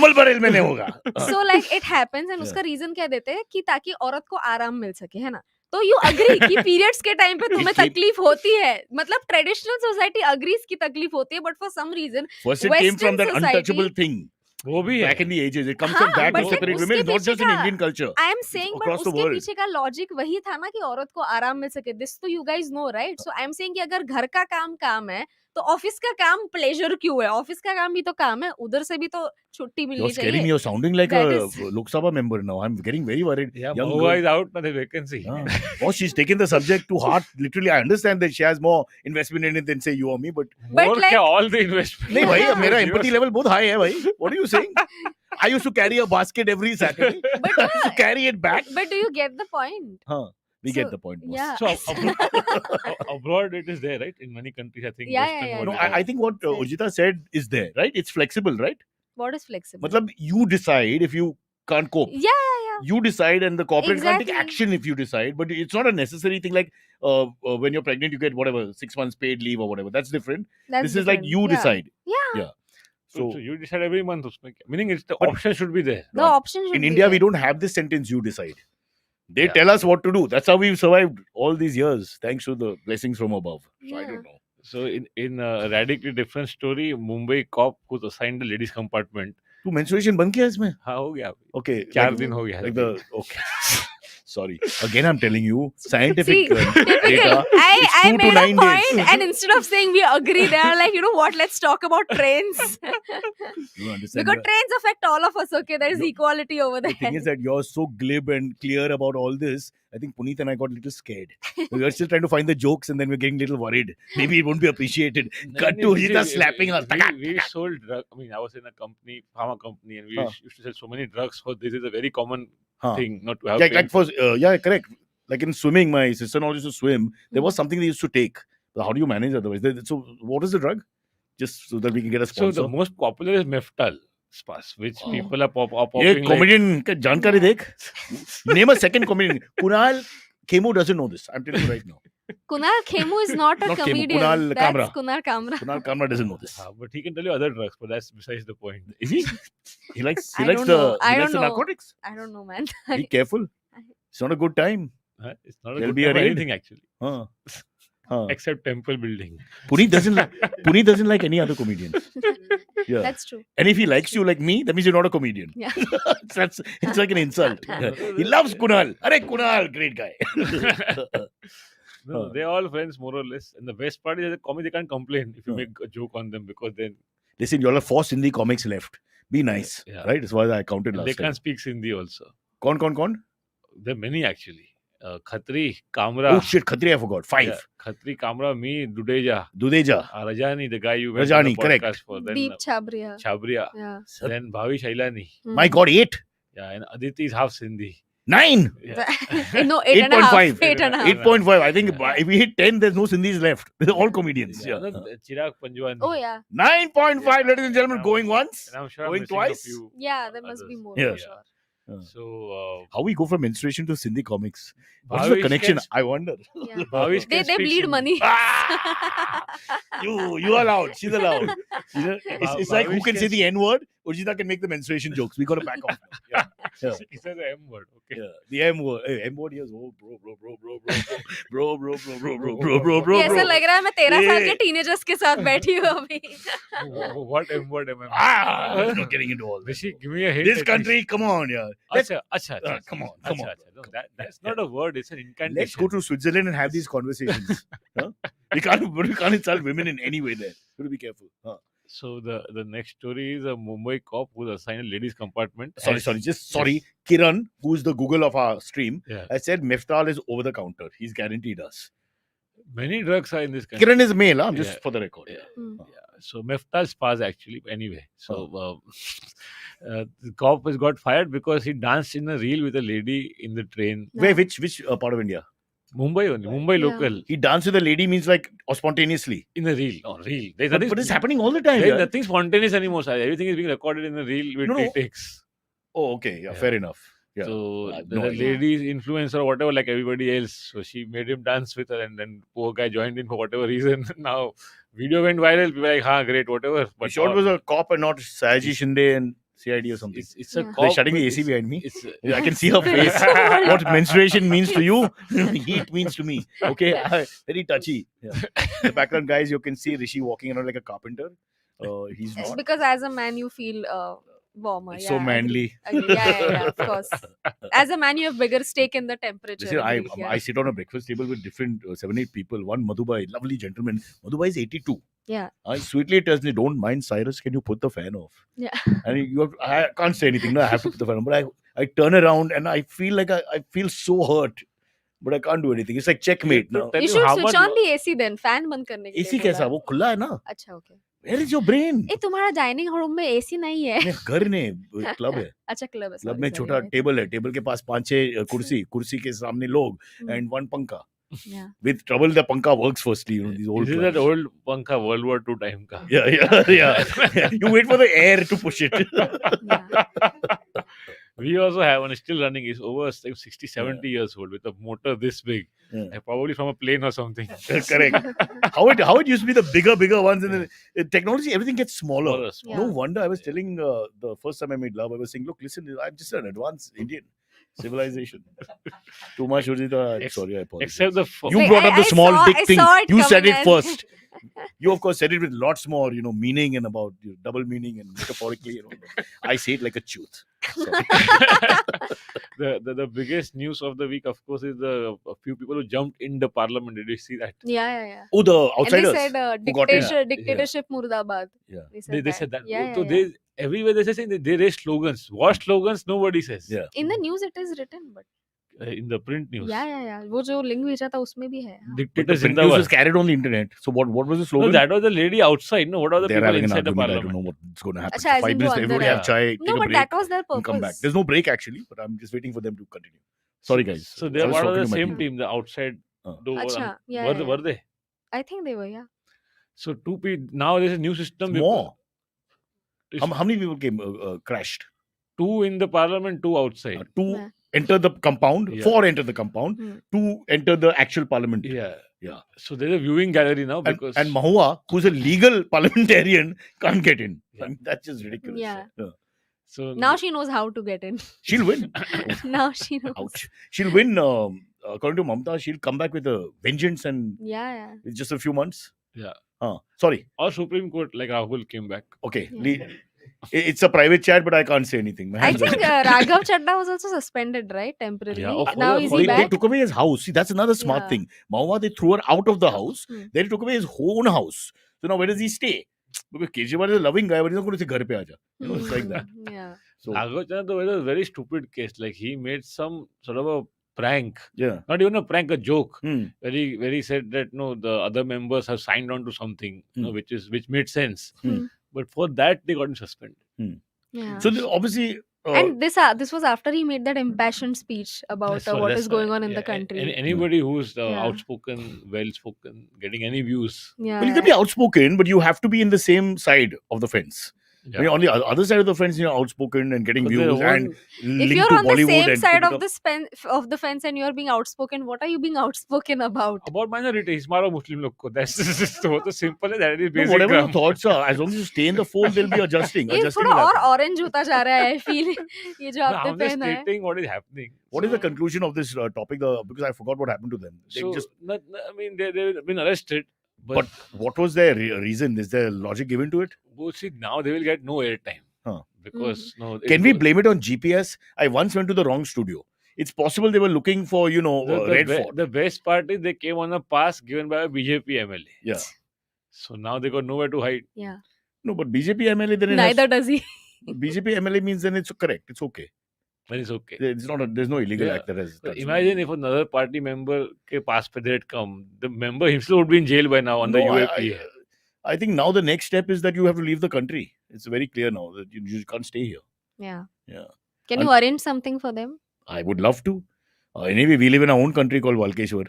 Mulbarel में नहीं होगा. so like it happens and Yeah. उसका reason क्या देते हैं कि ताकि औरत को आराम मिल सके, है ना? तो यू अग्री कि पीरियड्स के टाइम पे तुम्हें It came- तकलीफ होती है, मतलब ट्रेडिशनल सोसाइटी अग्रीज की तकलीफ होती है, but for some reason First it came from Western that society- untouchable thing. वो भी Back है. in the ages. It comes हाँ, from that but to then separate उसके women. It's not पीछे just in का- Indian culture. I am saying, but across the उसके world. पीछे का लॉजिक वही था ना कि औरत को आराम मिल सके. दिस तो you guys know, right? So I am saying कि अगर घर का काम है तो ऑफिस का काम प्लेजर क्यों है? ऑफिस का काम भी तो काम है, उधर से भी तो छुट्टी You're मिलनी scaring me. चाहिए. You're sounding like That a is- Lok Sabha member now. I'm getting very worried. Yeah, Young Mahua girl. is out, now there's vacancy. Yeah. Oh, she's taken the subject to heart. Literally, I understand that she has more investment in it than say you or me. But But More like- क्या, all the investment. नहीं भाई, Yeah. मेरा empathy level बहुत high है भाई. What are you saying? I used to carry a basket every Saturday. But I used to carry it back. but do you get the point? Huh. We So, get the point, boss. Yeah. So abroad it is there, right? In many countries, I think. Yeah, Western yeah, world No, is yeah. there. I think what Ujita said is there, right? It's flexible, right? What is flexible? Matlab, you decide if you can't cope. Yeah. You decide, and the corporate can't take Exactly. action if you decide. But it's not a necessary thing. Like when you're pregnant, you get whatever 6 months paid leave or whatever. That's different. That's This is like different. you Yeah. decide. Yeah. So So you decide every month. उसमें क्या- Meaning it's the But- option should be there. The option should in be India, there. we don't have this sentence. You decide. They Yeah. tell us what to do. That's how we've survived all these years, thanks to the blessings from above. So I Yeah. don't know. So in a radically different story, Mumbai cop was assigned the ladies compartment. तू menstruation बंद किया इसमें? हाँ हो गया. Okay. 4 like- दिन हो गया. Like the okay. Sorry. Again, I'm telling you, scientific See, typical. data. I It's 2 to made a 9 point, days. and instead of saying we agree, they are like, you know what? Let's talk about trains You understand? because trains affect all of us. Okay, there is No, equality over The there. thing is that you're so glib and clear about all this. I think Puneet and I got a little scared. We were still trying to find the jokes, and then we're getting a little worried. Maybe it won't be appreciated. Cut to Ujita slapping us. We sold drug. I mean, I was in a company, pharma company, and we Huh. used to sell so many drugs. So this is a very common Huh. thing, not to have. Yeah, pain. like for yeah, correct. Like in swimming, my sister-in-law used to swim. There was something they used to take. But how do you manage otherwise? So, what is the drug? Just so that we can get a So sponsor. the most popular is Meftal spas, which Oh. people are ये popping. comedian का जानकारी देख. Name a second comedian. Kunal Khemu doesn't know this. I'm telling you right now. Kunal Khemu is not a Not Khemu, comedian. Kunal That's Kamra. Kunal Kamra. Kunal Kamra doesn't know this. But he can tell you other drugs, but that's besides the point. Is he? He likes I don't know. I don't know. narcotics. I don't know, man. Be careful. It's not a good time. It's not a There'll good be time a for raid. anything actually, Huh. Huh. except temple building. Puneet doesn't like any other comedians. Yeah. That's true. And if he likes you like me, that means you're not a comedian. Yeah. It's like an insult. He loves Kunal. Arey Kunal, great guy. No, they're all friends more or less. And the best part is, as a comic, they can't complain if you Huh. make a joke on them because then Listen, you all are forced Hindi comics left. Be nice. Yeah. Right? That's why I counted they last time. can't speak Sindhi also. Kon? There are many actually. Khatri, Kamra. Oh shit, Khatri, I forgot. 5. Yeah, Khatri, Kamra, me, Dudeja, Dudeja. Rajani, the guy you went Rajani, on the correct. podcast for. Then Deep Chabria. Chabria. Yeah. Then Bhavi Shailani. My God, 8. Yeah, and Aditi is half Sindhi. 9. Yeah. No, 8.5. 8.5. 8.5. 8.5. I think Yeah. if we hit 10, there's no Sindhis left. They're all comedians. Yeah, Yeah. no, Chirag Panjwani. Oh yeah. 9.5, Yeah. ladies and gentlemen, And going I'm- once, and I'm sure I'm going missing twice. a few. Yeah, there must be others. more Yeah. for sure. So How we go from menstruation to Sindhi comics? What's the Bhavish connection? can- I wonder. Yeah. Bhavish They can speak bleed Sindhi. money. Ah! You allowed. She's allowed. It's like who Bhavish can say can- the N word? Ujita can make the menstruation jokes. We got to back off. Yeah. Yeah. He said the M word. Okay. Yeah. The M word. Hey, M word here is bro. ये ऐसा लग रहा है मैं 13 साल के Yeah. Teenagers के साथ बैठी हूँ अभी. What M word am I? I'm not getting into all this. Rishi, give me a hint. This at country, least. come on, yeah. Acha. Come on. Acha. No, that's not a word. It's an incantation. Let's go to Switzerland and have these conversations. Huh? We can't insult women in any way there. Got to be careful. Huh. So the next story is a Mumbai cop who was assigned a ladies compartment. Sorry. Kiran, who's the Google of our stream, Yeah. I said Menstrual is over the counter. He's guaranteed us. Many drugs are in this country. Kiran is male, huh? Just Yeah. for the record. Yeah. Hmm. So Meftal spas actually. Anyway, so the cop has got fired because he danced in a reel with a lady in the train. Where, which part of India? Mumbai only. Mumbai Yeah. local. He danced with a lady means like spontaneously. In a reel. No, reel. There's But, nothing. it's happening all the time. There's Yeah. nothing spontaneous anymore. Sir. Everything is being recorded in a reel with No. takes. Oh, okay. Yeah, Yeah. fair enough. Yeah. So I had the no idea. lady's influencer or whatever, like everybody else. So she made him dance with her, and then poor guy joined in for whatever reason. Now video went viral. People were like, "Ha, great, whatever." You But sure it was a cop and not Sayaji Shinde and CID or something? it's a Yeah. cop. They're shutting the but AC behind me. It's I can see her face. What menstruation means to you, heat means to me. Okay, very touchy. Yeah. The background guys, you can see Rishi walking around like a carpenter. He's It's not. because as a man you feel warmer. It's Yeah, so agree. manly. Agree. Yeah, of course. As a man, you have bigger stake in the temperature. Listen, Agree, yeah. I sit on a breakfast table with different 7-8 people. One Madhubai, lovely gentleman. Madhubai is 82. Yeah. I sweetly tells me, "Don't mind Cyrus. Can you put the fan off?" Yeah. And I can't say anything. No, I have to put the fan on. But I turn around and I feel like I feel so hurt. But I can't do anything. It's like checkmate now. Tell You you should how switch much on the AC then. Fan बंद करने के लिए AC बोला. कैसा? वो खुला है ना. अच्छा, okay. Where is your brain? ए तुम्हारा डाइनिंग रूम में एसी नहीं है. नहीं, घर ने क्लब है. अच्छा क्लब है. क्लब में छोटा टेबल है. टेबल के पास 5-6 कुर्सी. कुर्सी के सामने लोग Hmm. and one पंखा. Yeah. With trouble, the पंखा works firstly. You know these old. This is that clubs. old Pankha World War II time ka. Yeah. You wait for the air to push it. Yeah. We also have one still running. It's over 60, 70 years old with a motor this big. Yeah. Probably from a plane or something. Correct. How it used to be the bigger ones, and then technology, everything gets smaller. Small. Yeah. No wonder I was telling the first time I made love, I was saying, look, listen, I'm just an advanced Indian civilization. Too much, Ujita. Sorry, I apologize. Except the You Wait, brought up the I small saw- dick I thing. saw it You said coming it and- first. You, of course, said it with lots more, meaning and about double meaning and metaphorically. I say it like a truth. Sorry. the biggest news of the week, of course, is a few people who jumped in the parliament. Did you see that? Yeah. Oh, the And outsiders. they said who got in. dictatorship Murdabad. Yeah. They said that. Yeah, So yeah. everywhere they say they raise slogans. What slogans? Nobody says. Yeah. In the news it is written, but In the print news. yeah. वो जो link भेजा था उसमें भी है. हाँ. But the Dictator print news was Zindabad. carried on the internet. So what was the No, slogan? that was the lady outside. No, what are the They're people having an inside the argument. I don't parliament? know what's going to happen. Achha, as 5 in minutes, वो everybody अंदर have chai, take No, a but break, that was their and come back. purpose. There's no break actually, but I'm just waiting for them to continue. Sorry, guys. So I they was were talking the to my same people. team, the outside. Door, Achha, yeah, were, yeah, were they? I think they were, yeah. So two people. Now there's a new system. More. It's How many people came crashed? two in the parliament, two outside. Two Yeah. enter the compound, Yeah. 4 enter the compound, Hmm. 2 enter the actual parliament. Yeah. So there's a viewing gallery now because And Mahua, who's a legal parliamentarian, can't get in. Yeah. I mean, that's just ridiculous. Yeah. so Now she knows how to get in. She'll win. Now she knows. Ouch. She'll win. According to Mamta, she'll come back with a vengeance and Yeah. in just a few months. Yeah. Sorry. or Supreme Court like Rahul came back. Okay. Yeah. It's a private chat, but I can't say anything. My I hands are- think Raghav Chadda was also suspended, right? Temporarily. Yeah, of Now course. is they, he they back? took away his house. See, that's another smart Yeah. thing. Mahua, they threw her out of the house. Hmm. Then they took away his own house. So now where does he stay? Because Kejriwal is a loving guy, but he's not going to say ghar pe aaja. It's like that. Yeah. So Raghav Chandra was a very stupid case. Like he made some sort of a prank, yeah. not even a prank, a joke. Hmm. Where he said that no, the other members have signed on to something, which made sense. Hmm. But for that they got him suspended. Yeah. So obviously, And this was after he made that impassioned speech about what is going on in the country. Anybody who's Yeah. outspoken, well-spoken, getting any views. Yeah, well, you can be outspoken, but you have to be in the same side of the fence. When you're on the other side of the fence, you're outspoken and getting views and if linked you're to on the Bollywood same and side to of the fence and you're being outspoken, what are you being outspoken about? About minorities, मारो मुस्लिम लोग को. That's so simple as that. Is no, basic whatever your grammar. thoughts are, as long as you stay in the fold, they'll be adjusting. ये Adjusting थोड़ा will और happen. Orange होता जा रहा है, I feel ये जो No, आपने I'm just पहना है. stating what is happening. What is the conclusion of this topic? Because I forgot what happened to them. They So, just, I mean, they've been arrested. but what was their reason? Is there logic given to it? Well, see, now they will get no airtime. Huh. Because no. Can we blame it on GPS? I once went to the wrong studio. It's possible they were looking for, Red Fort. The best part is they came on a pass given by a BJP MLA. Yeah. So now they got nowhere to hide. Yeah. No, but BJP MLA then Neither does he. BJP MLA means then it's correct. It's okay. Then it's okay. It's not. There's no illegal act that has. But imagine if another party member ke pass pe they had come, the member himself would be in jail by now on the UAP. I think now the next step is that you have to leave the country. It's very clear now that you can't stay here. Yeah. Yeah. Can you arrange something for them? I would love to. Anyway, we live in our own country called Valkeshwar.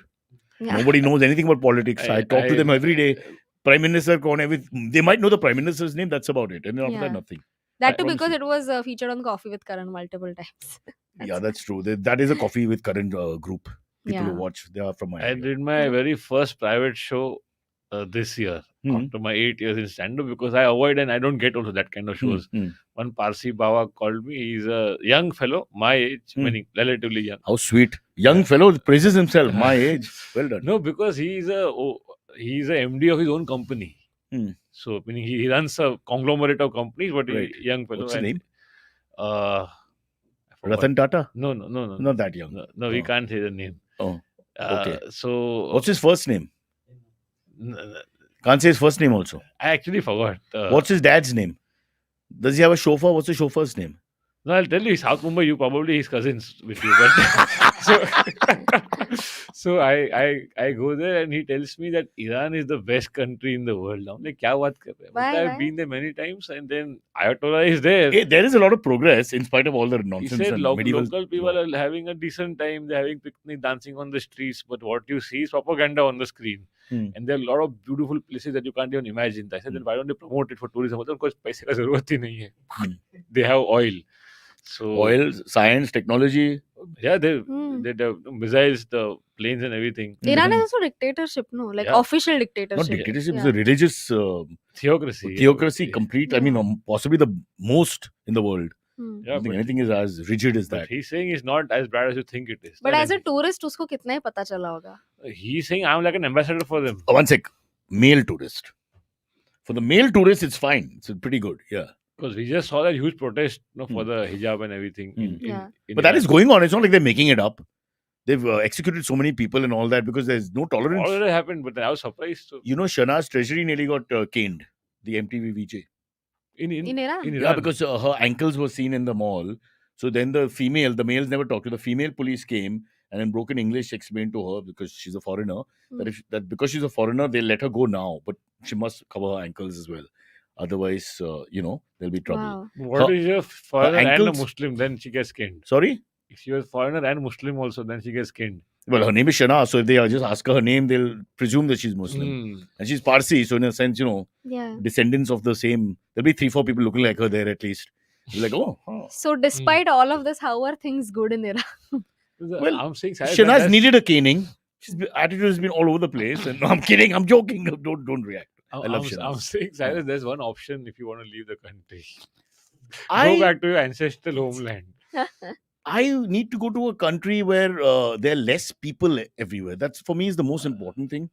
Yeah. Nobody knows anything about politics. I talk to them every day. Prime Minister, they might know the Prime Minister's name. That's about it. And then after that, nothing. That too, because it was featured on Coffee with Karan multiple times. That's true. That is a Coffee with Karan group. People who watch. They are from my I did my very first private show this year after my 8 years in stand-up, because I avoid and I don't get also that kind of shows. One Parsi Bawa called me. He's a young fellow, my age, meaning relatively young. How sweet. Young fellow praises himself, my age. Well done. No, because he's a MD of his own company. So meaning he runs a conglomerate of companies, but he's a young fellow. What's his name? Ratan Tata? No. Not that young. No, we can't say the name. Oh, okay. So what's his first name? Can't say his first name also. I actually forgot. What's his dad's name? Does he have a chauffeur? What's the chauffeur's name? No, I'll tell you, South Mumbai, you probably his cousins with you. But so I go there and he tells me that Iran is the best country in the world. I'm like, kya baat kar rahe? Why? I've been there many times, and then Ayatollah is there. Hey, there is a lot of progress in spite of all the He nonsense. said And local people are having a decent time. They're having picnic, dancing on the streets. But what you see is propaganda on the screen. And there are a lot of beautiful places that you can't even imagine. I said, then why don't they promote it for tourism? Because paise ka zarurat hi nahi hai. They have oil. So oil, science, technology. Yeah, they have missiles, the planes and everything. Iran is also dictatorship, no? Like official dictatorship. Not dictatorship, it's a religious theocracy. Complete. I mean, possibly the most in the world. Yeah, I don't think anything is as rigid as that. He's saying it's not as bad as you think it is. But as a tourist, usko kitna hi pata chala hoga? He's saying I'm like an ambassador for them. One sec. Male tourist. For the male tourist, it's fine. It's pretty good. Yeah. Because we just saw that huge protest for the hijab and everything. But that is going on. It's not like they're making it up. They've executed so many people and all that because there's no tolerance. All that happened, but I was surprised. So. You know, Shana's treasury nearly got caned. The MTV VJ. In Iran? Yeah, because her ankles were seen in the mall. So then the males never talked to. The female police came and in broken English explained to her, because she's a foreigner, that because she's a foreigner, they'll let her go now. But she must cover her ankles as well. Otherwise, there'll be trouble. Wow. What if you're a foreigner and a Muslim, then she gets skinned? Sorry? If you're a foreigner and Muslim also, then she gets skinned. Well, her name is Shana, so if they just ask her name, they'll presume that she's Muslim. And she's Parsi, so in a sense, descendants of the same, there'll be 3-4 people looking like her there at least. You're like, oh. So despite all of this, how are things good in Iran? Well, I'm saying Shana's needed a caning. Her attitude has been all over the place. And no, I'm kidding, I'm joking. Don't react. I love Shana. I'm saying, Cyrus, there's one option if you want to leave the country. Go back to your ancestral homeland. I need to go to a country where there are less people everywhere. That's, for me, is the most important thing.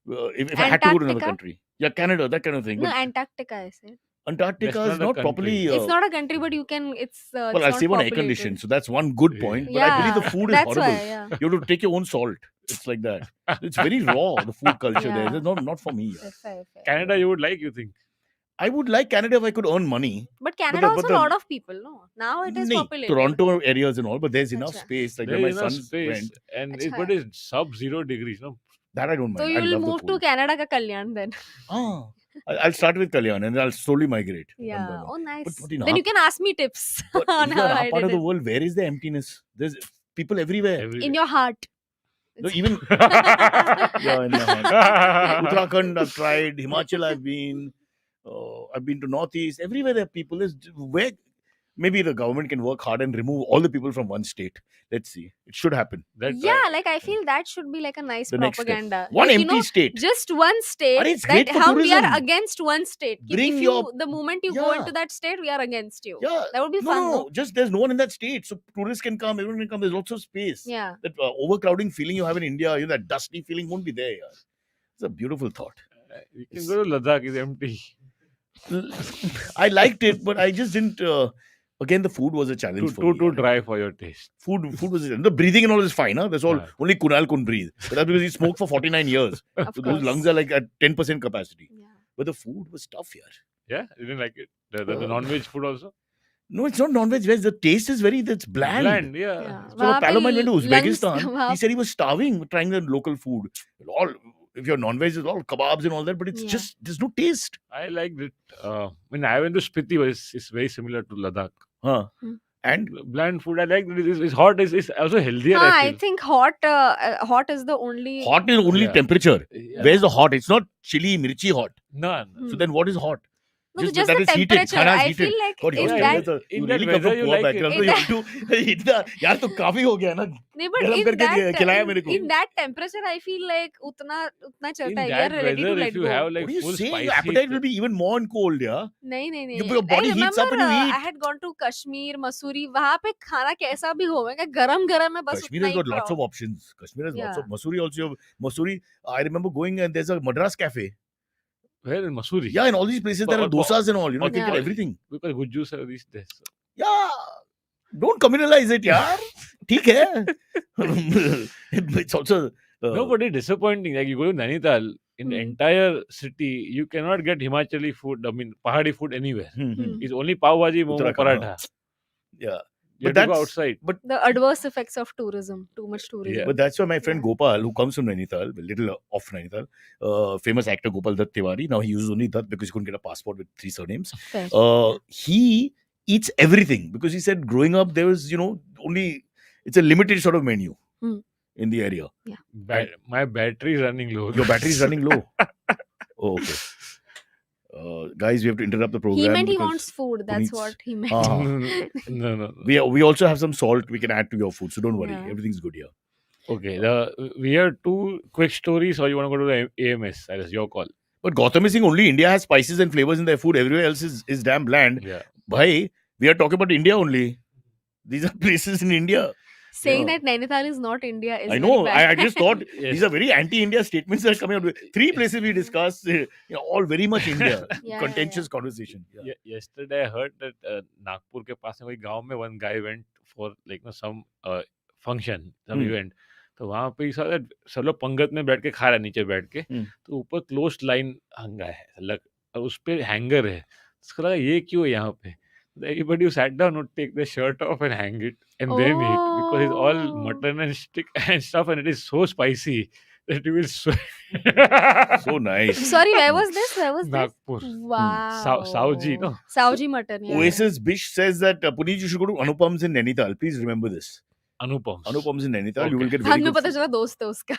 If I had to go to another country. Yeah, Canada, that kind of thing. No, Antarctica, I said. Antarctica is not properly... it's not a country, but you can... well, I'll save on air condition, so that's one good point. But I believe the food is horrible. Why, you have to take your own salt. It's like that. It's very raw, the food culture there. It's not for me. Fair. Canada, you would like, you think? I would like Canada if I could earn money. But Canada also a lot of people, no? Now it is populated. Toronto areas and all, but there's enough space. Like where my son went. And but it's sub-0 degrees, no? That I don't mind. So you will move to Canada ka Kalyan then. I'll start with Kalyan and then I'll slowly migrate. One by Yeah. one. Oh, nice. But in Then you our, can ask me tips but on in how our I part did of the it. world, where is the emptiness? There's people everywhere. In your heart. No, even yeah, in my heart. Uttarakhand, I've tried. Himachal, I've been. I've been to Northeast. Everywhere there are people. Where maybe the government can work hard and remove all the people from one state. Let's see. It should happen. Yeah, like I feel that should be like a nice The next step. propaganda. One Like, empty state. just one state. It's That great for how we are tourism. against one state. Ki Bring if your- the moment you go Yeah. into that state, we are against you. Yeah. That would be fun. No, just there's no one in that state. So tourists can come, everyone can come. There's lots of space. Yeah. That overcrowding feeling you have in India, that dusty feeling won't be there. Yeah. It's a beautiful thought. You can go to Ladakh, it's empty. I liked it, but I just didn't. Again, the food was a challenge for me. Too dry for your taste. Food was the breathing and all is fine. Huh? That's all. Yeah. Only Kunal couldn't breathe, but that's because he smoked for 49 years. Of So those course. lungs are like at 10% capacity. Yeah. But the food was tough here. Yeah, you didn't like it. The non-veg food also. No, it's not non-veg. The taste is that's bland. Yeah. Yeah. So वहाँ पे Palomine went to lungs- Uzbekistan. वहाँ- He said he was starving trying the local food. All if you're non-veg, it's all kebabs and all that, but it's Yeah. just there's no taste. I liked it. When I went to Spiti, it's very similar to Ladakh. Huh. Hmm. And Bland food, I like it. It's hot. It's also healthier. हाँ, I I feel. think hot is the only. hot is only Yeah. temperature. Yeah. Where's the hot? It's not chili, mirchi hot. No. Hmm. So then what is hot? No, just just that the is heated. temperature. Khana is I heated. feel like God, in you're that. you in really that come from weather, you poor like background. it. So you इतना यार तो काफी हो गया ना. नहीं, but गरम in करके खिलाया मेरे that को. in that temperature, I feel like उतना चलता In है. We that are ready to weather, let if you go. have like What are you full saying? spicy, Your appetite will be even more in cold, yeah? नहीं. Your body I heats up when you remember, eat. I had gone to Kashmir, Masuri. वहाँ पे खाना कैसा भी होगा, गरम है बस Kashmir उतना has ही got lots खाओ. of options. Kashmir has lots Yeah. of Masuri also. Masuri, I remember going and there's a Madras cafe. where in Masuri? Yeah, in all these places there are But- dosas and all. You know, you can get Yeah. everything. Because Gujju sir reached there. So. Yeah, don't communalize it, yaar. ठीक है. It's also No, but it's disappointing. Like you go to Nainital, in the Hmm. entire city, you cannot get Himachali food. I mean, Pahadi food anywhere. Hmm. It's only pav bhaji, momo, Uttarakhand, paratha. yeah. You But have to go that's- outside. The adverse effects of tourism, too much tourism. Yeah. But that's why my friend Yeah. Gopal, who comes from Nainital, a little off Nainital, famous actor Gopal Dutt Tiwari. Now he uses only Dutt because he couldn't get a passport with 3 surnames. Fair. He eats everything because he said growing up there was, only it's a limited sort of menu Hmm. in the area. My battery is running low. Your battery is running low. Oh, okay. Guys, we have to interrupt the program. He meant he because wants food. That's Puneet's- what he meant. No. we also have some salt we can add to your food, so don't worry. Yeah. Everything's good here. Okay, we have 2 quick stories, or you want to go to the AMS? That is your call. But Gautam is saying only India has spices and flavors in their food. Everywhere else is damn bland. Yeah. Bhai, we are talking about India only. These are places in India. Saying Yeah. that Nainital is not India is I very know. bad. I just thought Yes. these are very anti-India statements that are coming out. 3 places we discussed, all very much India. Yeah, Contentious conversation. Yeah. Yesterday, I heard that Nagpur के पास में कोई गांव में one guy went for like some function, some Hmm. event. तो वहां पे ही सारा सब लोग पंगत में बैठ के खा रहा है नीचे बैठ के. Hmm. तो ऊपर क्लोज लाइन हंगा है, और उस पे हैंगर है. उसको लगा ये क्यों है यहाँ पे? Everybody who sat down would take the shirt off and hang it and then eat, because it's all Oh. mutton and stick and stuff, and it is so spicy that you will sweat. So nice. Sorry, where was this? Where was this? Nagpur. Wow. Sauji, no? Sauji mutton. Yeah. Oasis Bish says that Puneet, you should go to Anupam's in Nainital. Please remember this. Anupam's. Anupam's in Nainital. You Okay. will get very हमें good पता food. चला दोस्त है उसका.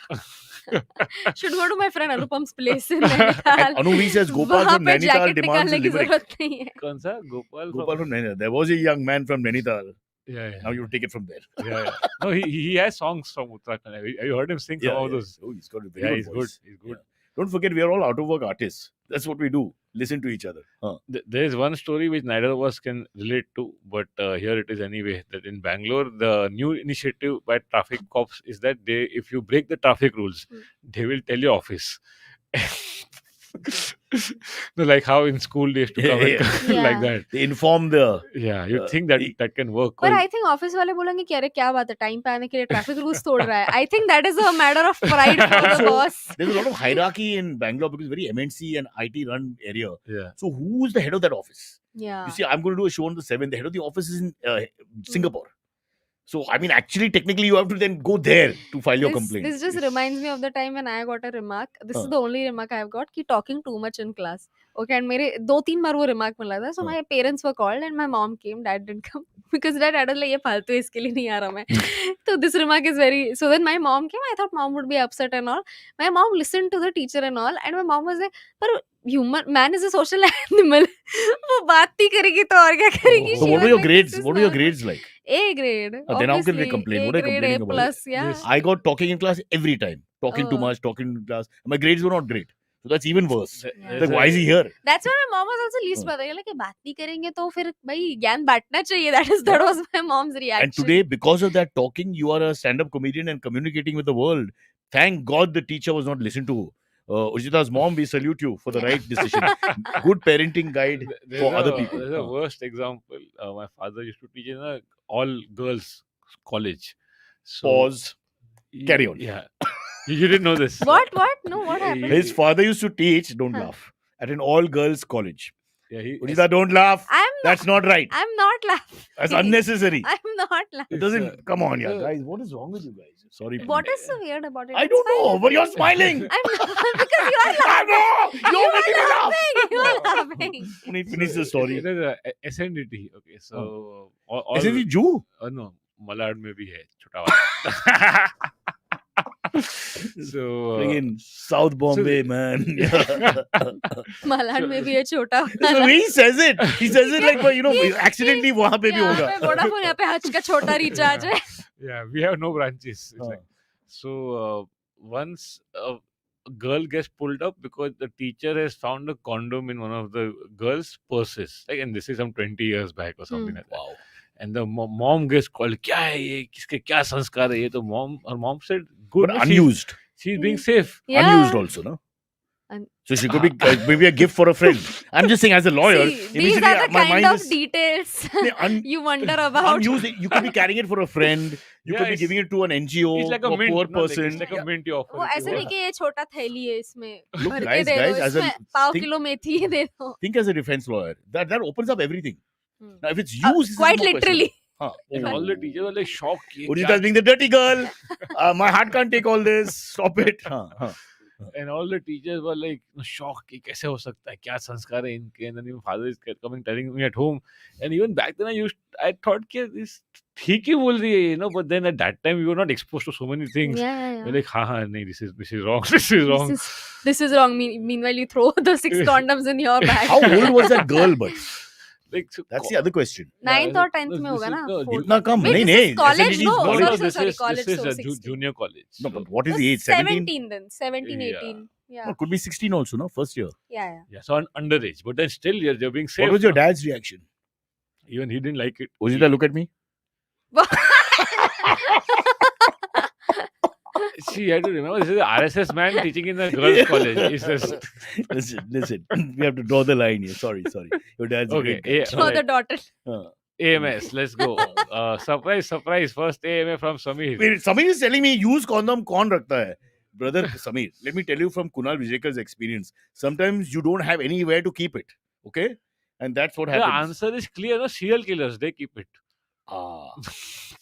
Should go to my friend Anupam's place in And Nainital. Anuvi says Gopal वहाँ from पे Nainital jacket demands a निकालने की limerick. जरूरत नहीं है. कौन सा? Gopal. Gopal from Nainital. There was a young man from Nainital. Yeah. Now you take it from there. Yeah. No, he has songs from Uttarakhand. Have you heard him sing some of those? Oh, he's got a very Yeah, good he's good. voice. He's good. Don't forget, we are all out of work artists. That's what we do. Listen to each other. There is one story which neither of us can relate to, but here it is anyway. That in Bangalore, the new initiative by traffic cops is that if you break the traffic rules, they will tell your office. No, like how in school they used to come Yeah. like that. They inform the. Yeah, you think that the- that can work. पर I think office वाले बोलेंगे कि अरे क्या बात है time पे आने के लिए ट्रैफिक रूल्स तोड़ रहा है. I think that is a matter of pride for the So, boss. There's a lot of hierarchy in Bangalore because it's very MNC and IT run area. Yeah. So who's the head of that office? Yeah. You see, I'm going to do a show on the 7th. The head of the office is in Singapore. So, I mean, actually, technically, you have to then go there to file your complaint. This just reminds me of the time when I got a remark. This is the only remark I've got. Ki talking too much in class. Okay, and मेरे 2-3 बार वो remark मिला था. So हाँ. my parents were called and my mom came. Dad didn't come because dad was like ये फालतू है, इसके लिए नहीं आ रहा मैं. So this remark is very. So then my mom came. I thought mom would be upset and all. My mom listened to the teacher and all, and my mom was like, पर human man is a social animal. वो बात नहीं करेगी तो और क्या करेगी? So She what was were your like, grades? "This is What were your normal." grades like? A grade. Then how can they Obviously. complain? A What are they grade, complaining A about? plus. Yeah. Yes. I got talking in class every time. Talking too Oh. much, talking in class. My grades were not great. So that's even worse. Yeah. Like, why is he here? That's why my mom was also least हाँ. बताई like बात नहीं करेंगे तो फिर भाई ज्ञान बांटना चाहिए. That was my mom's reaction. And today, because of that talking, you are a stand-up comedian and communicating with the world. Thank God the teacher was not listened to. Ujita's mom, we salute you for the right decision. Good parenting guide for other people. There's a worst example. My father used to teach in a all girls college. So, Pause. Carry on. Yeah. You didn't know this. What? No, what happened? His father used to teach, don't Huh. laugh, at an all-girls college. Yeah, Ujita, don't laugh. That's not right. I'm not laughing. That's unnecessary. I'm not laughing. It doesn't. Come on, yeah, guys. What is wrong with you guys? Sorry. What is so weird about it? I It's don't know, fine. but you're smiling. I'm not because you are I laughing. know. You're making me laugh. You are laughing. Finish the story. There's a SNDT. Okay, so all, Isn't he Jew? no, Malad में भी है छोटा वाला. So Friggin' South Bombay, man. Malad में भी है छोटा The वाला. way he says it. He says it like, accidentally वहाँ पे भी यहाँ होगा. पे वोडाफोन, यहाँ पे हज का छोटा रिचार्ज है. yeah, we have no branches. It's हाँ. like- so once a girl gets pulled up because the teacher has found a condom in one of the girls' purses. Like, and this is some 20 years back or something like that. Wow. And the mom gets called. क्या है ये? किसके क्या संस्कार है ये? तो mom said, good. But unused. She's being safe. Yeah. Unused also, no? Un- So she could be maybe a gift for a friend. I'm just saying, as a lawyer, See, these immediately are the my kind mind of is details un- you wonder about. unused. You could be carrying it for a friend. You Yeah, could be it's- giving it to an NGO, It's like a a mint. poor not like- person. It's like a mint you offer. वो it to ऐसे her. नहीं कि ये छोटा थैली है इसमें Look, भर के guys, दे दो, as a इसमें पाव think- किलो मेथी ही दे दो. Think as a defense lawyer. That opens up everything. Hmm. Now, if it's used, this is Quite more literally. Huh. And all the teachers were like shocked. कि Ujita क्या- is being the dirty girl. My heart can't take all this. Stop it. And all the teachers were like shocked कि कैसे हो सकता है, क्या संस्कार है इनके. And then my father is coming telling me at home. And even back then I thought कि this ठीक ही बोल रही है, but then at that time we were not exposed to so many things. Yeah. We're like हाँ नहीं, this is wrong. This is wrong. This is wrong. Meanwhile, you throw the 6 condoms in your bag. How old was that girl, but? Like, so That's the other question. 9th or 10th this में होगा is- ना? no, Fourth. Itna kam. Wait, Nahi, this is nahi. college, SNDT is no? college. Sorry, this sorry, is college, this is so a 16. junior college. No, So- but what is the age? 17? 17 then. 17, Yeah. 18. Yeah. No, could be 16 also, no? First year. Yeah. Yeah, so underage, but then still you're being safe. What was your now. dad's reaction? Even he didn't like it. Ujita, look at me. She had to remember this is an RSS man teaching in a girls' college. It's just Listen. We have to draw the line here. Sorry. Your dad's okay. great. For the daughter. AMS, let's go. Surprise! First AMA from Samir. Wait, Samir is telling me use condom kaun rakhta hai. Brother Samir, let me tell you from Kunal Vijayakar's experience. Sometimes you don't have anywhere to keep it. Okay? And that's what The happens. answer is clear. No, serial killers they keep it.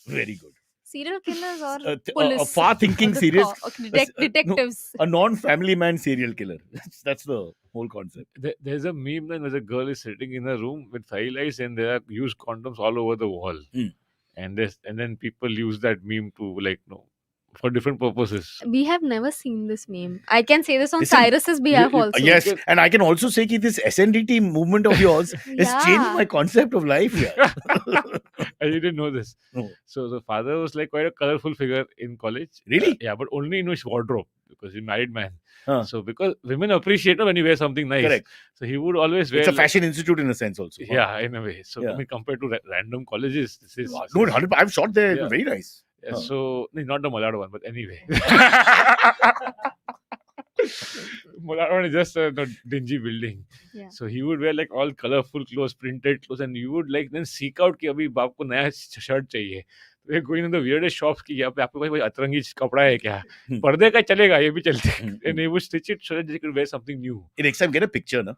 Very good. Serial killers or A police? far-thinking serious, detectives. a non-family man serial killer. That's the whole concept. There's a meme then where the girl is sitting in a room with 5 lights and there are used condoms all over the wall. And then people use that meme to for different purposes. We have never seen this meme. I can say this on Listen, Cyrus's behalf also. Yes, and I can also say that this SNDT movement of yours has changed my concept of life here. And you didn't know this. No. So the father was like quite a colorful figure in college. Really? Yeah, but only in his wardrobe because he's a married man. Huh. So because women appreciate it when you wear something nice. Correct. So he would always wear. It's a fashion institute in a sense also. Yeah, in a way. So Yeah. I mean, compared to random colleges, this is. No, 100%. I've shot there. It Yeah. was very nice. Yeah, so not the Malad one, but anyway. Malad one is just a dingy building. Yeah. So he would wear like all colorful clothes, printed clothes, and you would then seek out कि अभी बाप को नया shirt चाहिए. We're going in the weirdest shops कि यहाँ पे आपके पास कोई अतरंगी कपड़ा है क्या? पर्दे का चलेगा ये भी चलते. And he would stitch it so that they could wear something new. Next time, get a picture, na?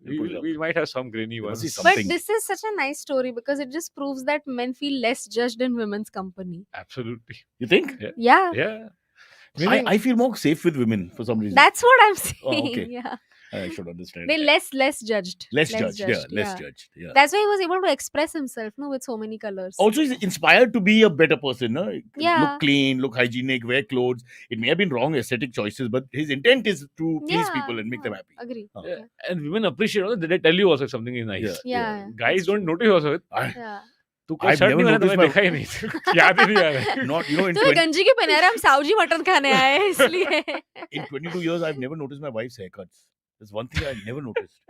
We might have some grainy There must ones. be But something. this is such a nice story because it just proves that men feel less judged in women's company. Absolutely. You think? Yeah. Yeah. I feel more safe with women for some reason. That's what I'm saying. okay. Yeah. I should understand. They less judged. Less judged. Yeah, less Yeah. judged. Yeah. That's why he was able to express himself, no, with so many colors. Also, he's inspired to be a better person. No? Yeah. Look clean, look hygienic, wear clothes. It may have been wrong aesthetic choices, but his intent is to please people and make them happy. Agree. Huh. Yeah. And women appreciate it. They tell you also if something is nice. Yeah. Guys don't notice also. Yeah. तू कोई I've shirt never नहीं पहना, noticed तुम्हें my- देखा ही नहीं, याद ही नहीं आ रहा है. Not, in तो गंजी के पहना रहे, हम साउजी मटन खाने आए हैं इसलिए. in 22 years, I've never noticed my wife's haircuts. That's one thing I never noticed.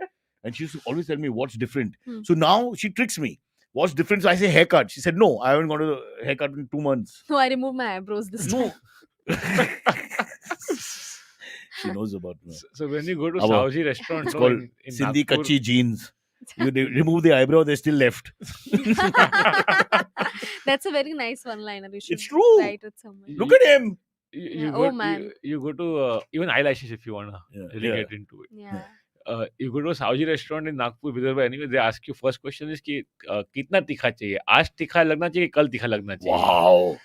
And she used to always tell me what's different. So now she tricks me. What's different? So I say haircut. She said, no, I haven't got a haircut in 2 months. No, I removed my eyebrows this time. No. She knows about me. So when you go to Our- Saoji restaurant, It's no, called in Sindhi Nagpur, Kachi jeans. They remove the eyebrow, they're still left. That's a very nice one-liner. You should It's true. write it somewhere. Look at him. you Yeah, go, oh, man. You go to even eyelashes if you wanna Yeah, really yeah. get into it. Yeah. You go to a Saoji restaurant in Nagpur, Vidarbha, anyway, they ask you first question is कि कितना तीखा चाहिए? आज तीखा लगना चाहिए, कल तीखा लगना चाहिए. Wow.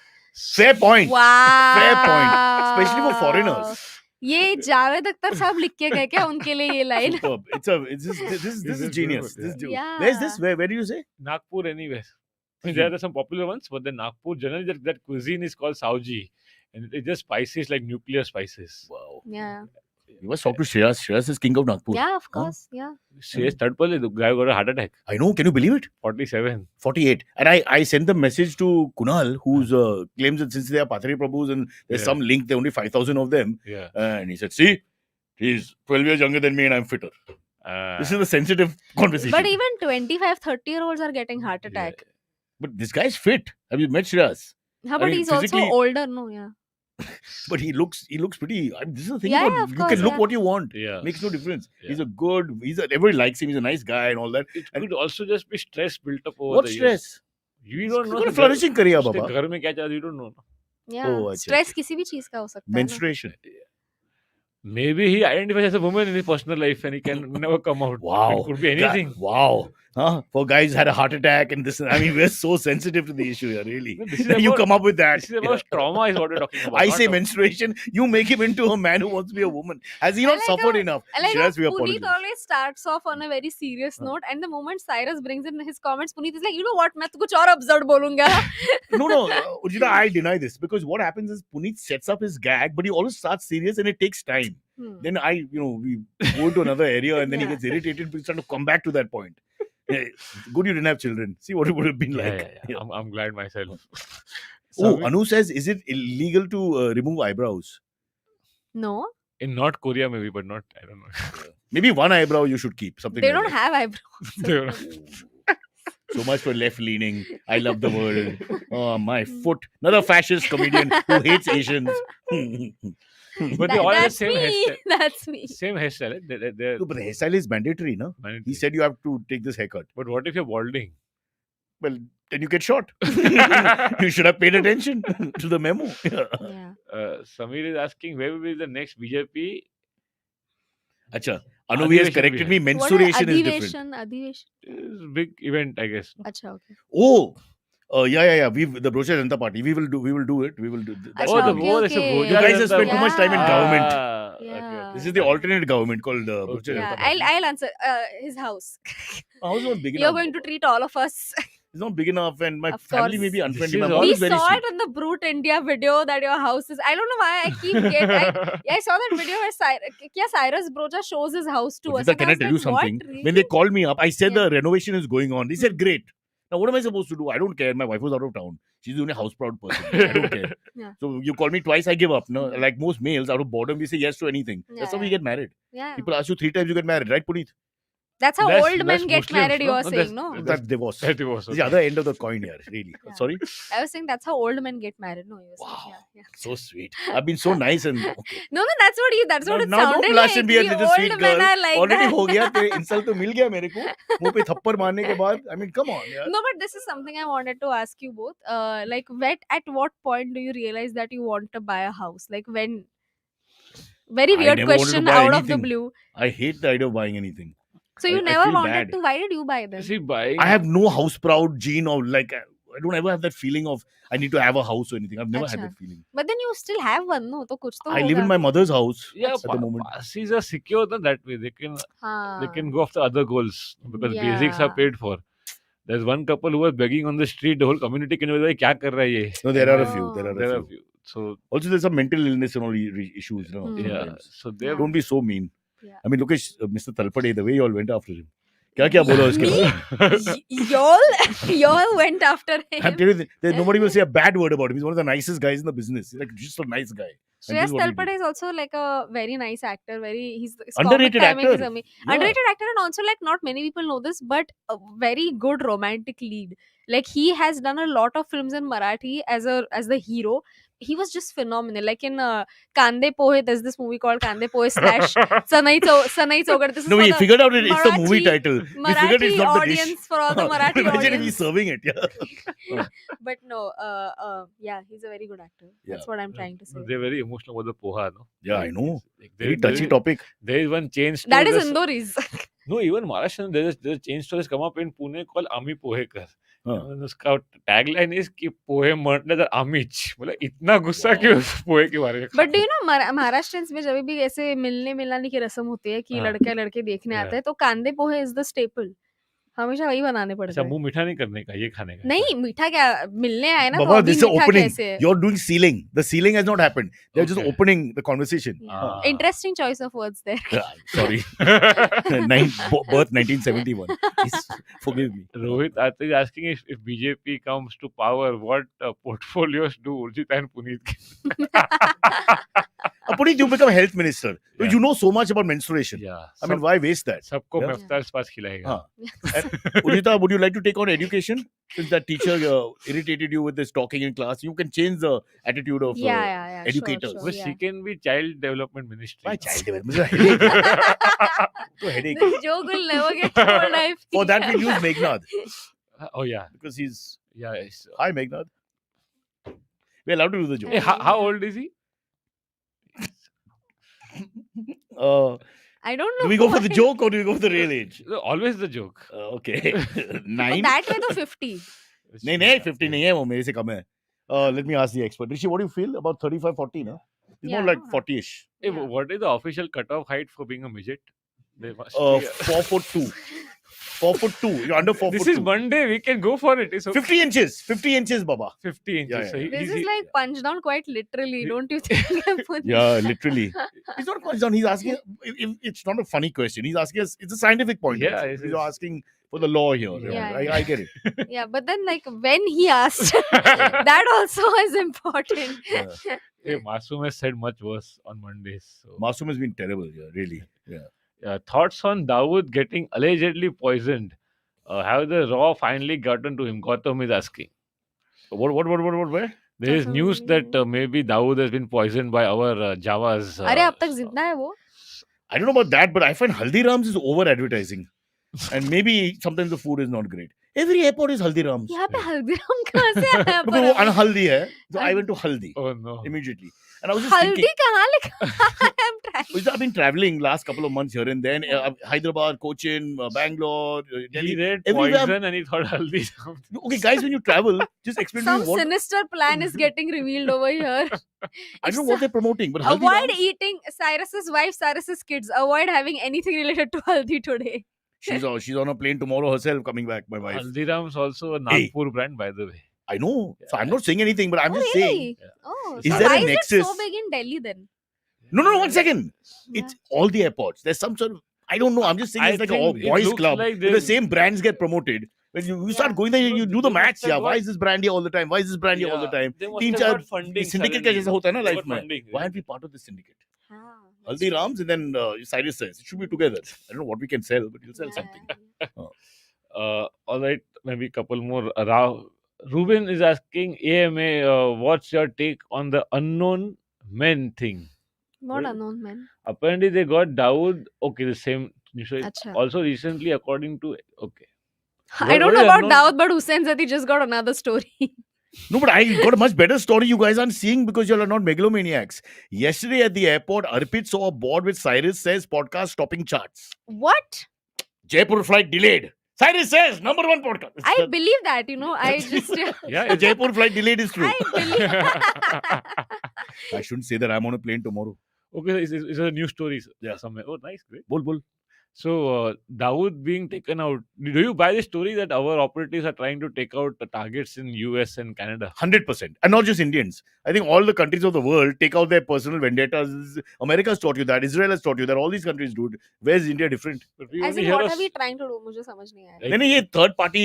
Fair point. Wow. Fair point. Especially for foreigners. ये जावेद अख्तर साहब लिख के गए क्या उनके लिए ये line? Superb. This is genius. This is Yeah. Where's this? Where did you say? Nagpur anywhere. I mean, there are some popular ones, but then Nagpur generally that cuisine is called Saoji, and it's just spices like nuclear spices. Wow. Yeah. You must talk to Shreyas. Shreyas is king of Nagpur. Yeah, of course. Yeah. Shreyas Tadpal, the guy got a heart attack. I know. Can you believe it? 47. 48. And I sent the message to Kunal, who's claims that since they are Pathari Prabhus and there's Yeah. some link, there are only 5,000 of them. Yeah. And he said, see, he's 12 years younger than me and I'm fitter. This is a sensitive conversation. But even 25, 30-year-olds are getting heart attack. But this guy's fit. Have you met Shreyas? Yeah, but mean, he's also physically- older, no? Yeah. But he looks pretty. This is the thing Yeah, about yeah, of you course, can look yeah. what you want. Yeah. Makes no difference. Yeah. Everybody likes him. He's a nice guy and all that. It could also just be stress built up over What the stress? years. You don't know. What a flourishing career, Baba. घर में क्या चल रहा है, you don't know. Yeah. Oh, अच्छा, Stress किसी भी चीज का हो सकता है ना. Menstruation. Maybe he identifies as a woman in his personal life and he can never come out. Wow. It could be anything. Wow. Huh? For guys had a heart attack and this. I mean, we're so sensitive to the issue here, really. No, this is You about- come up with that. This is about trauma, is what we're talking about. I not say about- menstruation. You make him into a man who wants to be a woman. Has he I not like suffered how- enough? I like how Shreyas, we Puneet apologize. always starts off on a very serious note, and the moment Cyrus brings in his comments, Puneet is like, you know what, मैं तो कुछ और absurd बोलूंगा. No, Ujita, I'll deny this because what happens is Puneet sets up his gag, but he always starts serious and it takes time. Then we go to another area and then he Yeah. gets irritated. We try to come back to that point. Yeah, good you didn't have children. See what it would have been Yeah, like. yeah, yeah. I'm glad myself. Oh, So Anu says, is it illegal to remove eyebrows? No, in North Korea, maybe, but not, I don't know. Maybe one eyebrow you should keep. Something they like don't that. have eyebrows. They don't- So much for left leaning. I love the world. Oh, my foot. Another fascist comedian who hates Asians. But they all have the That's same me. hairstyle. That's me. Same hairstyle. They're No, but the hairstyle is mandatory, no? mandatory. He said you have to take this haircut. But what if you're balding? Well, then you get shot. You should have paid attention to the memo. Yeah. Yeah. Samir is asking where will be the next BJP? Acha, Anuvi has Adhiveshan corrected we me. have. Menstruation is different. Adhiveshan. It's a big event, I guess. Acha, okay. Oh, yeah. The Brochure Janata Party. We will do it. We will do. That's Acha, what the we okay, do. war is a okay. vote. You guys have spent too much time in Yeah. government. Yeah. This is the alternate government called Brochure Okay. Yeah, Janata Party. I'll answer. His house. House was big You're enough. going to treat all of us. It's not big enough, and my Of family course. may be unfriendly. This My is mom all- We is very saw sweet. it in the Brute India video that your house is. I don't know why I keep I saw that video where Cyrus Brocha shows his house to us. Ujita, and can I was tell you like, what, something? really? When they called me up, I said Yeah. the renovation is going on. They said, great. Now, what am I supposed to do? I don't care. My wife was out of town. She's the only house proud person. I don't care. Yeah. So you call me twice, I give up. No, like most males, out of boredom, we say yes to anything. That's how we Yeah. get married. Yeah. People ask you 3 times, you get married, right, Puneet? That's how That's- old men that's get Muslims, married, you no? are No, saying, no? That's divorce. That was It's the other end of the coin here, really. Yeah. Sorry? I was saying that's how old men get married. No, you were saying. Wow. Yeah. So sweet. I've been so nice and okay. No, that's what it now don't sounded blush like. and be a We little old sweet men girl. are like Already that. हो गया तेरे insult तो मिल गया मेरे को मुंह पे थप्पड़ मारने के बाद I mean come on यार. No, but this is something I wanted to ask you both. Like, at what point do you realize that you want to buy a house? Like, when? Very I weird never wanted to question buy out of the anything. blue. I hate the idea of buying anything. So you I never feel wanted bad. to. Why did you buy them? See, buying. I have no house proud gene or like don't ever have that feeling of I need to have a house or anything. I've never had Acha. that feeling. But then you still have one, no? तो कुछ तो I live in होगा. my mother's house Yeah, at the moment. Parsis are secure than that way. They can हाँ. go after other goals because basics are Yeah. paid for. There's one couple who was begging on the street. The whole community can be like, "क्या कर रहा है ये?" No, there are a Oh. few. There are There a are few. few. So Also, there's some mental illness and all issues. No, Hmm. yeah, sometimes. so they Yeah. Don't be so mean. Yeah. I mean, look at Mr. Talpade, the way you all went after him. क्या बोला उसके बाद? Y'all went after I'm him. telling you, nobody will say a bad word about him. He's one of the nicest guys in the business. He's like just a nice guy. And this Shreyas is what he Talpade did. is also like a very nice actor. His Underrated comic timing is actor. amazing. Yeah. Underrated actor, and also like not many people know this, but a very good romantic lead. Like he has done a lot of films in Marathi as the hero. He was just phenomenal. Like in Kande Pohe, there's this movie called Kande Pohe slash Sanai Chogar. This is No, for we the figured out it's the movie Marathi- title. We figured it's Marathi not the dish. audience, for all the Marathi Imagine if he's audience. serving it. Yeah. But no, yeah, he's a very good actor. That's what I'm trying to say. They're very emotional about the poha, no? Yeah, I know. Like, Very touchy topic. There is one chain store. That is that's- Indori's. No, even Maharashtra, there's a chain store has come up in Pune called Ami Pohekar. Huh. And उसका tagline is कि पोहे म्हटलं तर आम्हीच बोला इतना गुस्सा क्यों उस पोहे के बारे में but do you know Maharashtrians में जब भी ऐसे मिलने मिलाने की रस्म होती है कि हाँ. लड़का लड़के देखने हाँ. आते हैं तो कांदे पोहे इज द स्टेपल हमेशा वही बनाने पड़ते अच्छा हैं मुंह मीठा नहीं करने का ये खाने का नहीं मीठा क्या मिलने आए ना तो Baba, अभी this is मीठा opening. कैसे है You're doing sealing. The sealing has not happened. They're just Okay. opening the conversation. Ah. Interesting choice of words there Yeah, sorry. Birth 1971. Please forgive me. Rohit Ate is asking if BJP comes to power, what portfolios do Urjit and Puneet? Puneet, you become health minister. Yeah. You know so much about menstruation. Yeah. I mean, why waste that? सबको Yeah. मेफ्तार पास खिलाएगा. हाँ. Urjita, would you like to take on education? Since that teacher irritated you with this talking in class, you can change the attitude of yeah educators. sure, But yeah. she can be child development ministry. Why child development? It's a headache. It's a headache. This joke will never get old, I feel. For that, we'll use Meghnad Oh yeah. because he's. Yeah. It's, Hi, Meghnad. We're allowed to do the joke. hey, how old is he? I don't know. Do we go for the why. joke or do we go for the real age? Always the joke. Okay. But 9? that way तो 50. नहीं 50 नहीं है वो मेरे से कम है. Let me ask the expert. Rishi, what do you feel about 35, 40? No? It's more Yeah. like 40-ish. Hey, Yeah. what is the official cutoff height for being a midget? They must 4 foot 2. 4 foot 2. You're under 4 This foot is 2. Monday. We can go for it. It's okay. 50 inches. 50 inches, Baba. 50 inches. Yeah, So yeah. This he's- is like punched down quite literally, The- don't you think? Yeah, literally. He's not punch down. He's asking. It's not a funny question. He's asking us. It's a scientific point. Yeah, also. it He's is. asking for the law here. Yeah, I get it. Yeah, but then like when he asked, that also is important. Yeah. Hey, Masoom has said much worse on Mondays. So. Masoom has been terrible. Yeah, really. Yeah. Thoughts on Dawood getting allegedly poisoned? Have the raw finally gotten to him? Gautam is asking. What? Where? There is news that maybe Dawood has been poisoned by our Javas. अरे अब तक जिंदा है वो? I don't know about that, but I find Haldiram's is over advertising, and maybe sometimes the food is not great. Every airport is Haldiram's. यहाँ पे हल्दीराम कहाँ से आया? Because वो unhealthy है, so I went to Haldi Oh no. immediately, and I was just हल्दी thinking. कहाँ लिखा? I'm trying. I've been traveling last couple of months here and then. Hyderabad, Cochin, Bangalore, He Delhi. read Everywhere I'm- poison and he thought haldi. Okay, guys, when you travel, just explain to Some me what sinister plan is getting revealed over here. I don't know what they're promoting, but Avoid Haldiram's, eating Cyrus's wife, Cyrus's kids. Avoid having anything related to haldi today. she's on a plane tomorrow herself coming back. My wife. Haldiram's also a Hey. Nagpur brand, by the way. I know, so I'm not saying anything, but I'm just saying. Really? Oh, Is so there a why is it nexus? so big in Delhi then? No, 1 second. Yeah. It's all the airports. There's some sort of. I don't know. I'm just saying I it's like a think it boys' looks club. like where the there's- same brands get promoted. When you start Yeah. going there, you do the They maths. must have Yeah, why got- is this brand here all the time? Why is this brand here all the time? They must तीन have चार got funding. syndicate का suddenly. जैसा होता है ना They life got में. funding. Why aren't we part of the syndicate? Ah, Haldiram's and then Cyrus says it should be together. I don't know what we can sell, but we'll sell something. All right, maybe a couple more. Ruben is asking AMA, what's your take on the unknown men thing? What Well, unknown man? Apparently, they got Dawood. Okay, the same. Acha. Also, recently, according to okay, I don't what know is about unknown? Dawood, but Hussain Zati just got another story. No, but I got a much better story you guys aren't seeing because you all are not megalomaniacs. Yesterday at the airport, Arpit saw a board with Cyrus says podcast stopping charts. What? Jaipur flight delayed. Cyrus says number one podcast. I believe that, I just Yeah, The Jaipur flight delayed is true. I believe. I shouldn't say that I'm on a plane tomorrow. Okay, it's a news story Yeah. somewhere. Oh, nice, great. Bol. So, Dawood being taken out. Do you buy the story that our operatives are trying to take out the targets in US and Canada? 100%. And not just Indians. I think all the countries of the world take out their personal vendettas. America has taught you that. Israel has taught you that. All these countries do it. Where's India different? But we As only in, hear what us- are we trying to do? मुझे समझ नहीं आया. Like- Then ये third party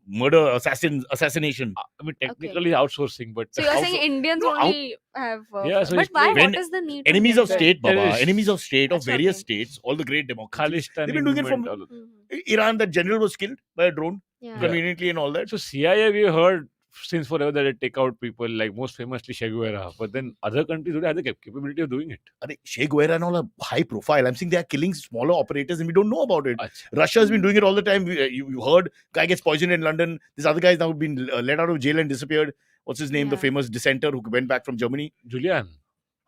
murder, assassination. I mean, technically outsourcing, but So you're Out- saying Indians no, only have. Yeah, so but it's why? when What is the need? to Enemies get of that? state, Baba. Terrorists. Enemies of state of That's various okay. states, all the great democracies. Khalistan They've been doing it from movement, all of- Mhm. Iran. That general was killed by a drone Yeah. conveniently and all that. So CIA, we heard since forever that they take out people, like most famously Che Guevara. But then other countries would have the capability of doing it. Che Guevara and all are high profile. I'm saying they are killing smaller operators and we don't know about it. Achha. Russia has been doing it all the time. You heard guy gets poisoned in London. This other guy has now been let out of jail and disappeared. What's his name? The Yeah. famous dissenter who went back from Germany. Julian?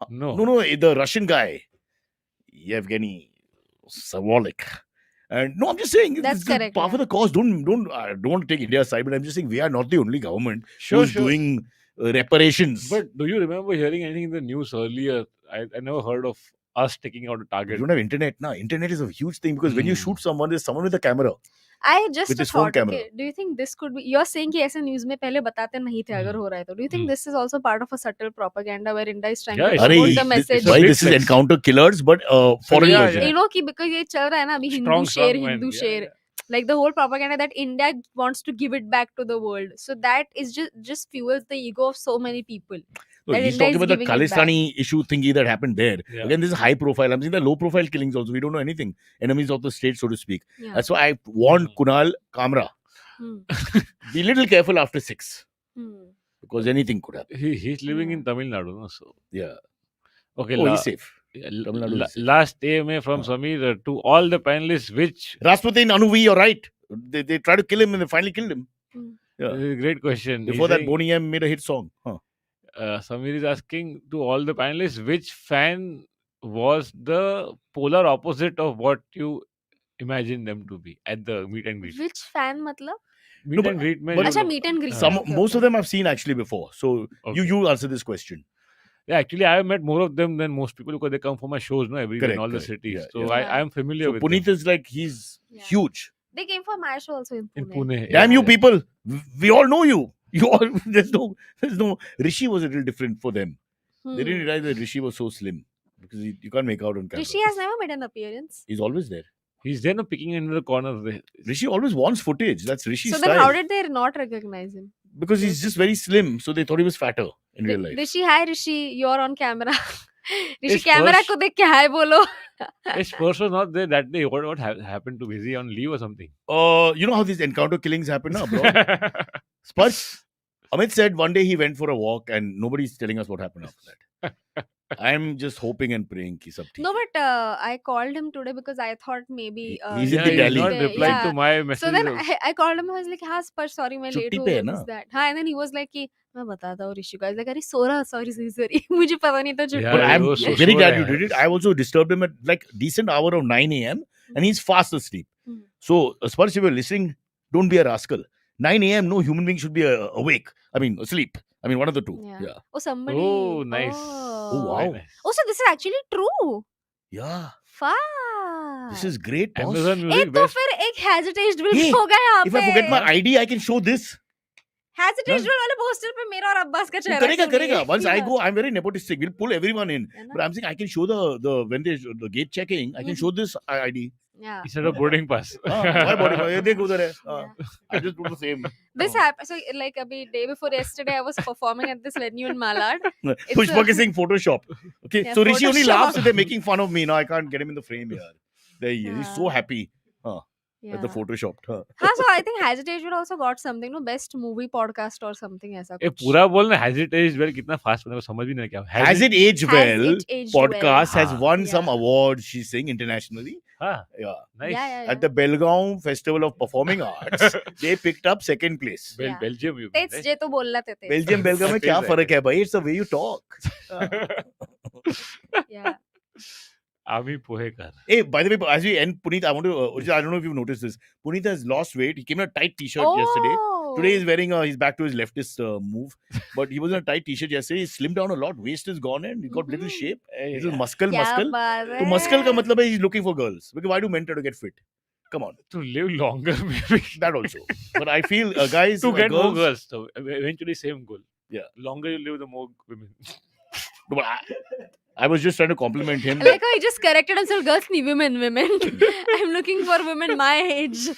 No. No, the Russian guy, Yevgeny Savolik. And no, I'm just saying That's it's correct, part yeah. of the cause. I don't want to take India's side, but I'm just saying we are not the only government Sure, who's sure. doing reparations. But do you remember hearing anything in the news earlier? I never heard of us taking out a you target. don't have internet now. Internet is a huge thing because when you Hmm. shoot someone, there's someone with a camera. I just With his phone thought, camera. okay, do you think this could be? You're saying कि ऐसे news में पहले बताते नहीं थे अगर हो रहा है तो. Do you think this is also part of a subtle propaganda where India is trying Yeah, to it's promote big. the message? It's a Why big this is flex. encounter killers, but foreign Yeah, version. yeah. You know कि because ये चल रहा है ना अभी Hindu Strong, शेर strong man. Hindu Yeah, शेर. yeah. Like the whole propaganda that India wants to give it back to the world. So that is just fuels the ego of so many people. No, That he's India talking is about the giving it back. Khalistani issue thingy that happened there. Yeah. Again, this is high profile. I'm saying the low profile killings also. We don't know anything. Enemies of the state, so to speak. Yeah. That's why I warned Kunal Kamra. Hmm. Be little careful after 6 Hmm. because anything could happen. He's living Yeah. in Tamil Nadu, no? So Yeah. okay. Oh, he's safe. yeah, Tamil Nadu is safe. last AMA from Samir to all the panelists. Which Rasputin, Anuvi, you're right. They tried to kill him and they finally killed him. Yeah. great question. Before He's that, Boney M made a hit song. Huh. Samir is asking to all the panelists which fan was the polar opposite of what you imagine them to be at the meet and greet. Which fan मतलब? Meet No, but- and greet. but- अच्छा meet and greet. Some, Okay, most okay. of them I've seen actually before. So Okay. you answer this question. Yeah, actually, I have met more of them than most people because they come for my shows, no, every day in Correct, all the correct. cities. Yeah, so yeah. I am familiar So with Puneet them is like, he's Yeah. huge. They came for my show also in Pune. in Pune. Damn you yeah. people. We all know you. You all, there's no, Rishi was a little different for them. Hmm. They didn't realize that Rishi was so slim because you can't make out on camera. Rishi has never made an appearance. He's always there. He's there, no, picking in the corner. There. Rishi always wants footage. That's Rishi's So style. then how did they not recognize him? Because he's just very slim, so they thought he was fatter in real life. Rishi, hi Rishi, you're on camera. Rishi, His camera first- को देख के hi बोलो. His Spurs was not there that day. What happened to Busy on leave or something? You know how these encounter killings happen now, bro? Spurs. Amit said one day he went for a walk and nobody's telling us what happened after that. I'm just hoping and praying ki sab theek No, hai. but I called him today because I thought maybe. He's in yeah, the he's Delhi. not Yeah. replying to my message. So then I called him. I was like, "हाँ, Spurs, sorry, मैं late छुट्टी हूँ." पे है ना? This, that. हाँ, and then he was like, कि मैं बताता हूँ ऋषि को. I was like, अरे सो रहा, sorry. मुझे पता नहीं था छुट्टी. Yeah, But it I'm was so very sure glad I you had. did it. I also disturbed him at like decent hour of 9 a.m. and he's fast asleep. Mhm. So, Spurs, if you're listening, don't be a rascal. 9 a.m., no human being should be awake. I mean, asleep. I mean, one of the two. Yeah. Oh, somebody. Oh, nice. Oh, wow. Very nice. Oh, so this is actually true. Yeah. Fuck. This is great, boss. Amazon एक Music तो best. फिर एक hesitation भी Hey, होगा यहाँ If पे. I forget my ID, I can show this. hesitation वाले poster पे मेरा और अब्बास का वो चेहरा क्यों नहीं करेगा. है? Once I go, I'm very nepotistic. We'll pull everyone in. है ना? But I'm saying I can show the when they the gate checking, I can show this ID. Yeah. Instead of boarding pass. My body, ये देख उधर है. Yeah. I just do the same. This happened. So, like, a day before yesterday, I was performing at this venue in Malad. Pushpa kissing Photoshop. Okay, Yeah, so Rishi only Photoshop. laughs if they're making fun of me. Now I can't get him in the frame here. There he is. He's so Yeah. happy Yeah. at the Photoshopped. Huh. हाँ, so I think Hesitation also got something, no, best movie podcast or something ऐसा ये कुछ. पूरा बोलना hesitate well कितना fast बना समझ भी नहीं क्या. Has it aged Has well? it aged Podcast has Ah. won some Yeah. awards. She's saying internationally. हाँ, Yeah. nice. Yeah. At the Belgaum Festival of Performing Arts, they picked up second place. Yeah. Belgium you mean, Tej right? जे तो बोलना थे तेज. Belgium, Belgium में क्या Teज है. फर्क है भाई? It's the way you talk. Yeah. Ami Pohekar. Hey, by the way, as we end, Puneet, I want to. I don't know if you've noticed this. Puneet has lost weight. He came in a tight T-shirt yesterday. Today he's wearing he's back to his leftist move, but he was in a tight T-shirt yesterday. He slimmed down a lot. Waist is gone and he got little shape, little muscle. क्या बात So muscle का मतलब है he's looking for girls. Because why do men try to get fit? Come on, To live longer, maybe. that also. But I feel guys To get more girls. girls, so eventually same goal. Yeah. Longer you live, the more women. No, but I was just trying to compliment him. Like he just corrected himself. Girls need women. I'm looking for women my age.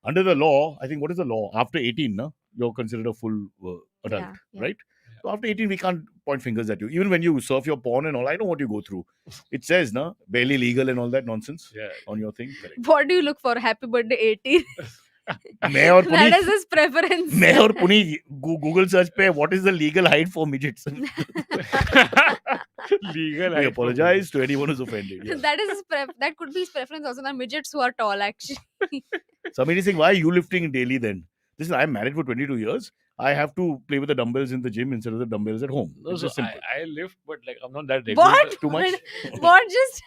Under the law, I think what is the law? After 18, no, you're considered a full adult, Yeah. right? So after 18, we can't point fingers at you. Even when you surf your porn and all, I know what you go through. It says, no, barely legal and all that nonsense on your thing. Correct. What do you look for? Happy birthday 18. मैं और That Puneet is his preference. मैं और Puneet Google search पे what is the legal height for midgets? Legal. I apologize to anyone who's offended. Yeah. That is his that could be his preference also. The midgets who are tall actually. Somebody saying, why are you lifting daily then? Listen, I'm married for 22 years. I have to play with the dumbbells in the gym instead of the dumbbells at home. No, It's so just simple. I lift, but like I'm not that regular. What? Too much? What just?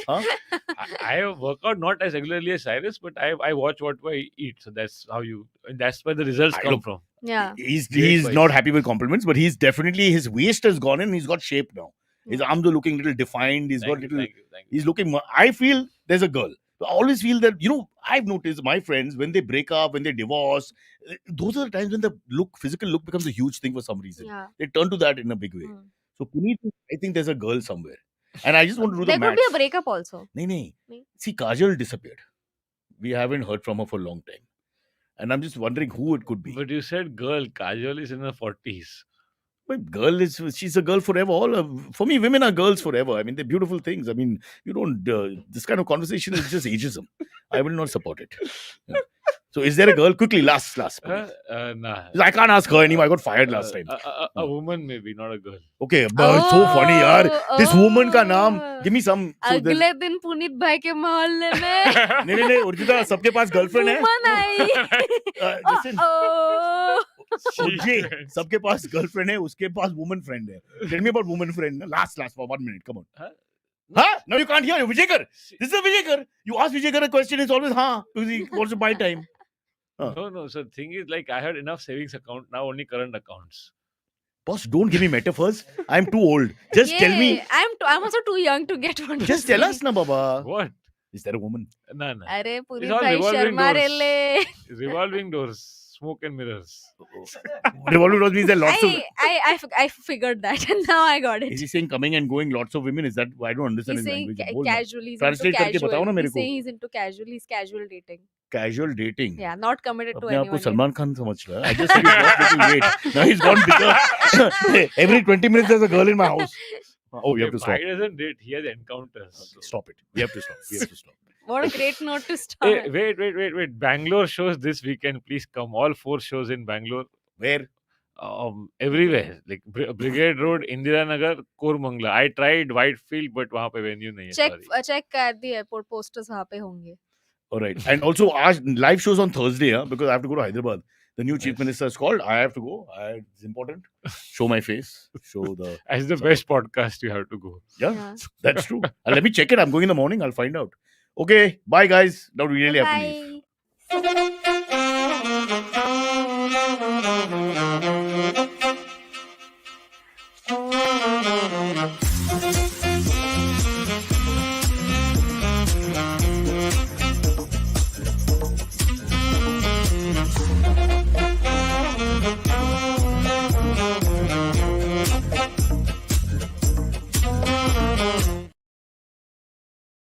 Huh? I work out not as regularly as Cyrus, but I watch what I eat. So that's how that's where the results come from. Yeah. He's Weight-wise. not happy with compliments, but he's definitely, his waist has gone in. He's got shape now. His arms are looking little defined. He's got little. Thank you. He's looking. I feel there's a girl. I always feel that, I've noticed my friends, when they break up, when they divorce, those are the times when the physical look becomes a huge thing for some reason. Yeah. They turn to that in a big way. So Puneet, I think there's a girl somewhere. And I just want to do There the could maths. be a breakup also. No. No. See, Kajal disappeared. We haven't heard from her for a long time. And I'm just wondering who it could be. But you said girl, Kajol is in her 40s. But she's a girl forever. For me, women are girls forever. I mean, they're beautiful things. I mean, you don't, this kind of conversation is just ageism. I will not support it. Yeah. So is there a girl? Quickly, last. Nah. I can't ask her anymore. I got fired last time. A woman maybe, not a girl. Okay, but it's so funny, yaar. This woman ka naam, give me some. So अगले दिन पुनीत भाई के मोहल्ले में नहीं, उर्जिता, सबके पास girlfriend है. woman I. Listen. She- सबके पास गर्लफ्रेंड है, उसके पास वुमन फ्रेंड है. Tell me about woman friend. Last for 1 minute. Come on. Huh? No, you can't hear. Vijayakar. This is a Vijayakar. You ask Vijayakar a question, it's always because he wants to buy time. No. So the thing is, like, I had enough savings account, now only current accounts. Boss, don't give me metaphors. I'm too old. Just tell me. I'm also too young to get one. Just tell us, na, Baba. What? Is there a woman? Nah. अरे Puneet It's all भाई revolving Sharma doors. Rayleigh. Revolving doors, smoke and mirrors. Revolving doors means there are lots of. I figured that and now I got it. Is he saying coming and going lots of women? Is that I don't understand He's his saying language? बोल ना. casual. He's Translate into करके casual. बताओ ना मेरे He's को. saying he's into casual. He's casual dating. Casual dating. Yeah, not committed to अपने आप को anyone. सलमान खान समझ रहा है. I just said he's lost little weight. Now he's gone bigger. Every 20 minutes there's a girl in my house. Oh, you have to stop. He doesn't date, he has encounters. Stop it. We have to stop. What a great note to start. Hey, wait. Bangalore shows this weekend. Please come. All 4 shows in Bangalore. Where? Everywhere. Like Brigade Road, Indira Nagar, Kormangla. I tried Whitefield, but वहाँ पे venue नहीं है. Check कर दी airport posters वहाँ पे होंगे. All right. And also, our live shows on Thursday, because I have to go to Hyderabad. The new chief minister is called. I have to go. It's important. Show my face. Show the. As the best podcast, you have to go. Yeah. That's true. Let me check it. I'm going in the morning. I'll find out. Okay. Bye, guys. Now we really have to leave. Bye.